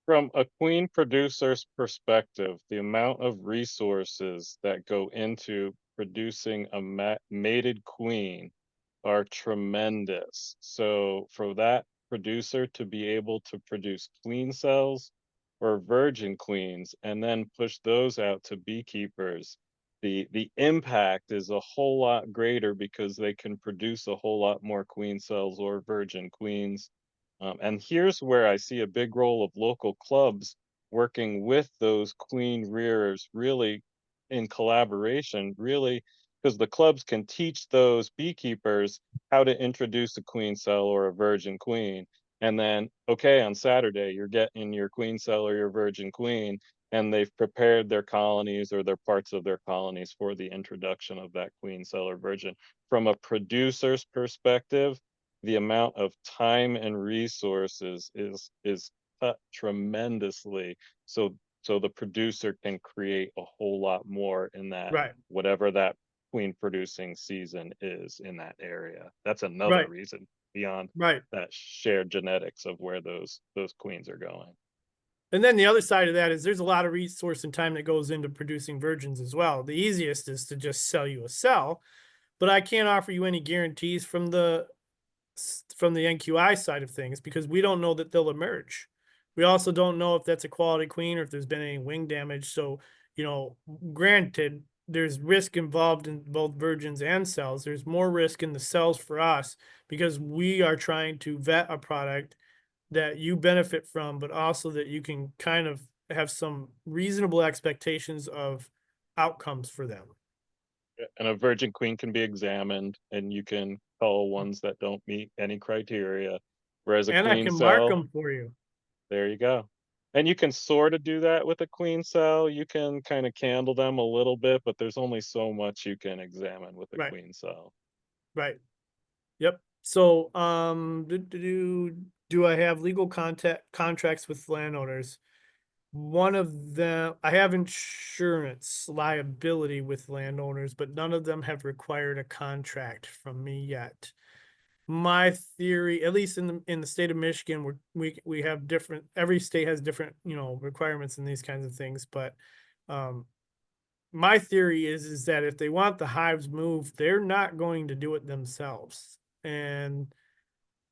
[SPEAKER 1] From a queen producer's perspective, the amount of resources that go into producing a mated queen are tremendous. So for that producer to be able to produce queen cells or virgin queens and then push those out to beekeepers, the impact is a whole lot greater because they can produce a whole lot more queen cells or virgin queens. And here's where I see a big role of local clubs working with those queen rearers, really in collaboration, really, because the clubs can teach those beekeepers how to introduce a queen cell or a virgin queen. And then, okay, on Saturday, you're getting your queen cell or your virgin queen, and they've prepared their colonies or their parts of their colonies for the introduction of that queen cell or virgin. From a producer's perspective, the amount of time and resources is cut tremendously. So the producer can create a whole lot more in that,
[SPEAKER 3] Right,
[SPEAKER 1] whatever that queen producing season is in that area. That's another
[SPEAKER 3] right,
[SPEAKER 1] reason beyond
[SPEAKER 3] right.
[SPEAKER 1] that shared genetics of where those queens are going.
[SPEAKER 3] And then the other side of that is there's a lot of resource and time that goes into producing virgins as well. The easiest is to just sell you a cell, but I can't offer you any guarantees from the NQI side of things because we don't know that they'll emerge. We also don't know if that's a quality queen or if there's been any wing damage. So, granted, there's risk involved in both virgins and cells. There's more risk in the cells for us because we are trying to vet a product that you benefit from, but also that you can kind of have some reasonable expectations of outcomes for them.
[SPEAKER 1] And a virgin queen can be examined and you can cull ones that don't meet any criteria. Whereas a
[SPEAKER 3] And I
[SPEAKER 1] queen
[SPEAKER 3] can mark
[SPEAKER 1] cell,
[SPEAKER 3] them for you.
[SPEAKER 1] there you go. And you can sort of do that with a queen cell. You can kind of candle them a little bit, but there's only so much you can examine with a
[SPEAKER 3] Right,
[SPEAKER 1] queen cell.
[SPEAKER 3] right. Yep. So, do I have legal contracts with landowners? One of them, I have insurance liability with landowners, but none of them have required a contract from me yet. My theory, at least in the state of Michigan, we have different. Every state has different, requirements in these kinds of things. But um, my theory is that if they want the hives moved, they're not going to do it themselves. And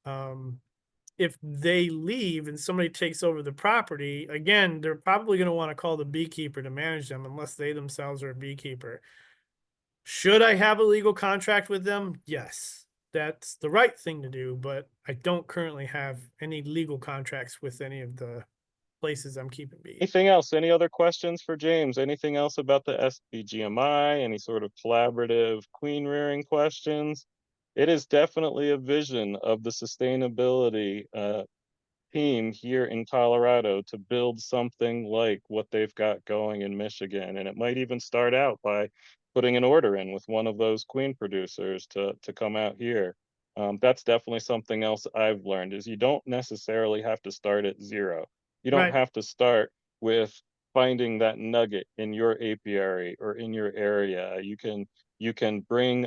[SPEAKER 3] um, if they leave and somebody takes over the property, again, they're probably going to want to call the beekeeper to manage them unless they themselves are a beekeeper. Should I have a legal contract with them? Yes, that's the right thing to do, but I don't currently have any legal contracts with any of the places I'm keeping bees.
[SPEAKER 1] Anything else? Any other questions for James? Anything else about the SBGMI? Any sort of collaborative queen rearing questions? It is definitely a vision of the sustainability team here in Colorado to build something like what they've got going in Michigan. And it might even start out by putting an order in with one of those queen producers to come out here. That's definitely something else I've learned is you don't necessarily have to start at zero. You don't
[SPEAKER 3] Right,
[SPEAKER 1] have to start with finding that nugget in your apiary or in your area. You could bring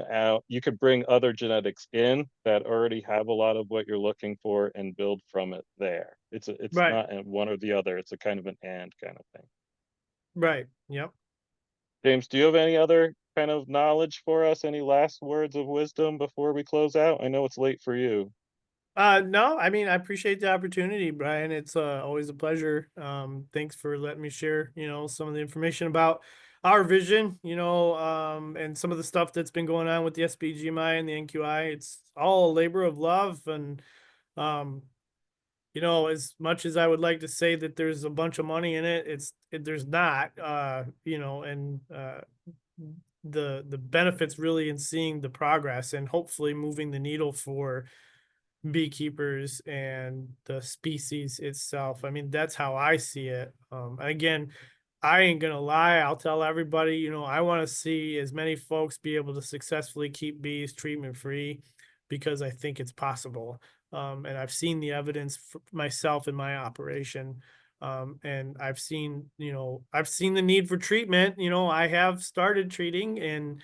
[SPEAKER 1] other genetics in that already have a lot of what you're looking for and build from it there. It's
[SPEAKER 3] Right.
[SPEAKER 1] not one or the other. It's a kind of an and kind of thing.
[SPEAKER 3] Right. Yep.
[SPEAKER 1] James, do you have any other kind of knowledge for us? Any last words of wisdom before we close out? I know it's late for you.
[SPEAKER 3] No, I mean, I appreciate the opportunity, Brian. It's always a pleasure. Thanks for letting me share, some of the information about our vision, and some of the stuff that's been going on with the SBGMI and the NQI. It's all a labor of love. And, um, as much as I would like to say that there's a bunch of money in it, there's not, and the benefits really in seeing the progress and hopefully moving the needle for beekeepers and the species itself. I mean, that's how I see it. Again, I ain't gonna lie. I'll tell everybody, I want to see as many folks be able to successfully keep bees treatment free because I think it's possible. And I've seen the evidence for myself in my operation. And I've seen the need for treatment. I have started treating in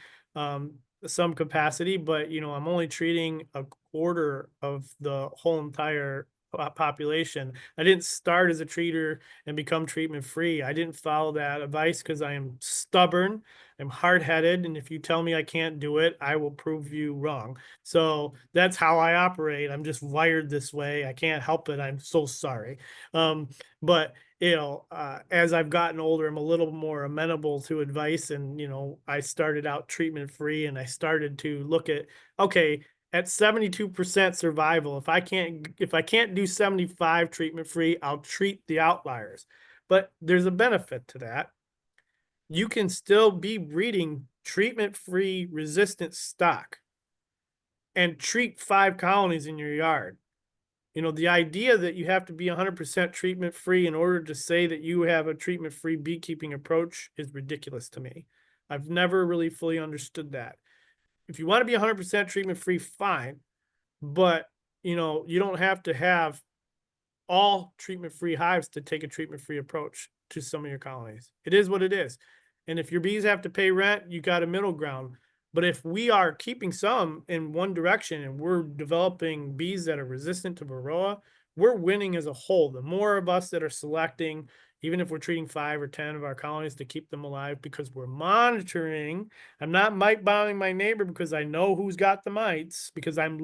[SPEAKER 3] some capacity, but I'm only treating a quarter of the whole entire population. I didn't start as a treater and become treatment free. I didn't follow that advice because I am stubborn, I'm hard-headed, and if you tell me I can't do it, I will prove you wrong. So that's how I operate. I'm just wired this way. I can't help it. I'm so sorry. But as I've gotten older, I'm a little more amenable to advice. And, I started out treatment free and I started to look at, okay, at 72% survival, if I can't do 75 treatment free, I'll treat the outliers. But there's a benefit to that. You can still be breeding treatment free resistant stock and treat 5 colonies in your yard. The idea that you have to be 100% treatment free in order to say that you have a treatment free beekeeping approach is ridiculous to me. I've never really fully understood that. If you want to be 100% treatment free, fine. But, you don't have to have all treatment free hives to take a treatment free approach to some of your colonies. It is what it is. And if your bees have to pay rent, you got a middle ground. But if we are keeping some in one direction and we're developing bees that are resistant to Varroa, we're winning as a whole. The more of us that are selecting, even if we're treating 5 or 10 of our colonies to keep them alive because we're monitoring. I'm not mite bombing my neighbor because I know who's got the mites, because I'm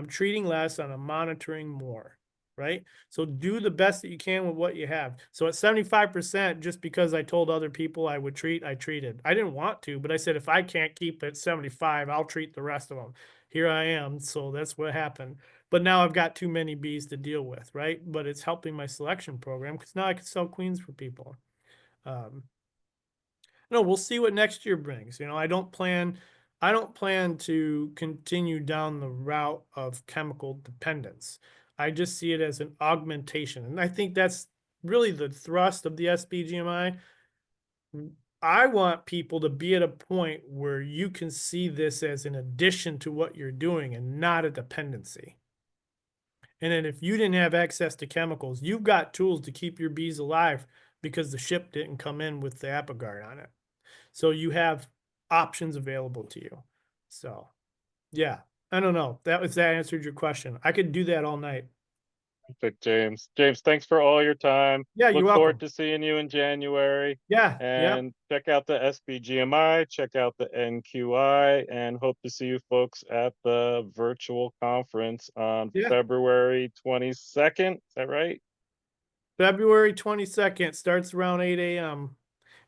[SPEAKER 3] treating less and I'm monitoring more. Right? So do the best that you can with what you have. So at 75%, just because I told other people I would treat, I treated. I didn't want to, but I said, if I can't keep it 75, I'll treat the rest of them. Here I am. So that's what happened. But now I've got too many bees to deal with, right? But it's helping my selection program because now I can sell queens for people. No, we'll see what next year brings. I don't plan to continue down the route of chemical dependence. I just see it as an augmentation. And I think that's really the thrust of the SBGMI. I want people to be at a point where you can see this as an addition to what you're doing and not a dependency. And then if you didn't have access to chemicals, you've got tools to keep your bees alive because the ship didn't come in with the Apogard on it. So you have options available to you. So yeah, I don't know. That answered your question. I could do that all night.
[SPEAKER 1] Perfect, James. James, thanks for all your time.
[SPEAKER 3] Yeah, you're
[SPEAKER 1] Look forward
[SPEAKER 3] welcome.
[SPEAKER 1] to seeing you in January.
[SPEAKER 3] Yeah, yeah.
[SPEAKER 1] And check out the SBGMI, check out the NQI, and hope to see you folks at the virtual conference on
[SPEAKER 3] Yeah.
[SPEAKER 1] February 22nd. Is that right?
[SPEAKER 3] February 22nd starts around 8 a.m.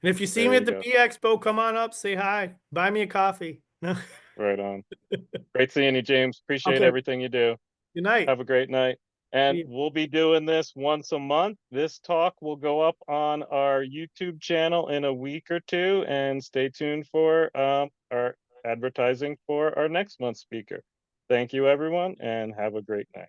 [SPEAKER 3] And if you see
[SPEAKER 1] There
[SPEAKER 3] me
[SPEAKER 1] you
[SPEAKER 3] at the
[SPEAKER 1] go.
[SPEAKER 3] Bee Expo, come on up, say hi, buy me a coffee.
[SPEAKER 1] Right on. Great seeing you, James. Appreciate
[SPEAKER 3] Okay.
[SPEAKER 1] everything you do.
[SPEAKER 3] Good night.
[SPEAKER 1] Have a great night. And we'll be doing this once a month. This talk will go up on our YouTube channel in a week or two, and stay tuned for our advertising for our next month's speaker. Thank you, everyone, and have a great night.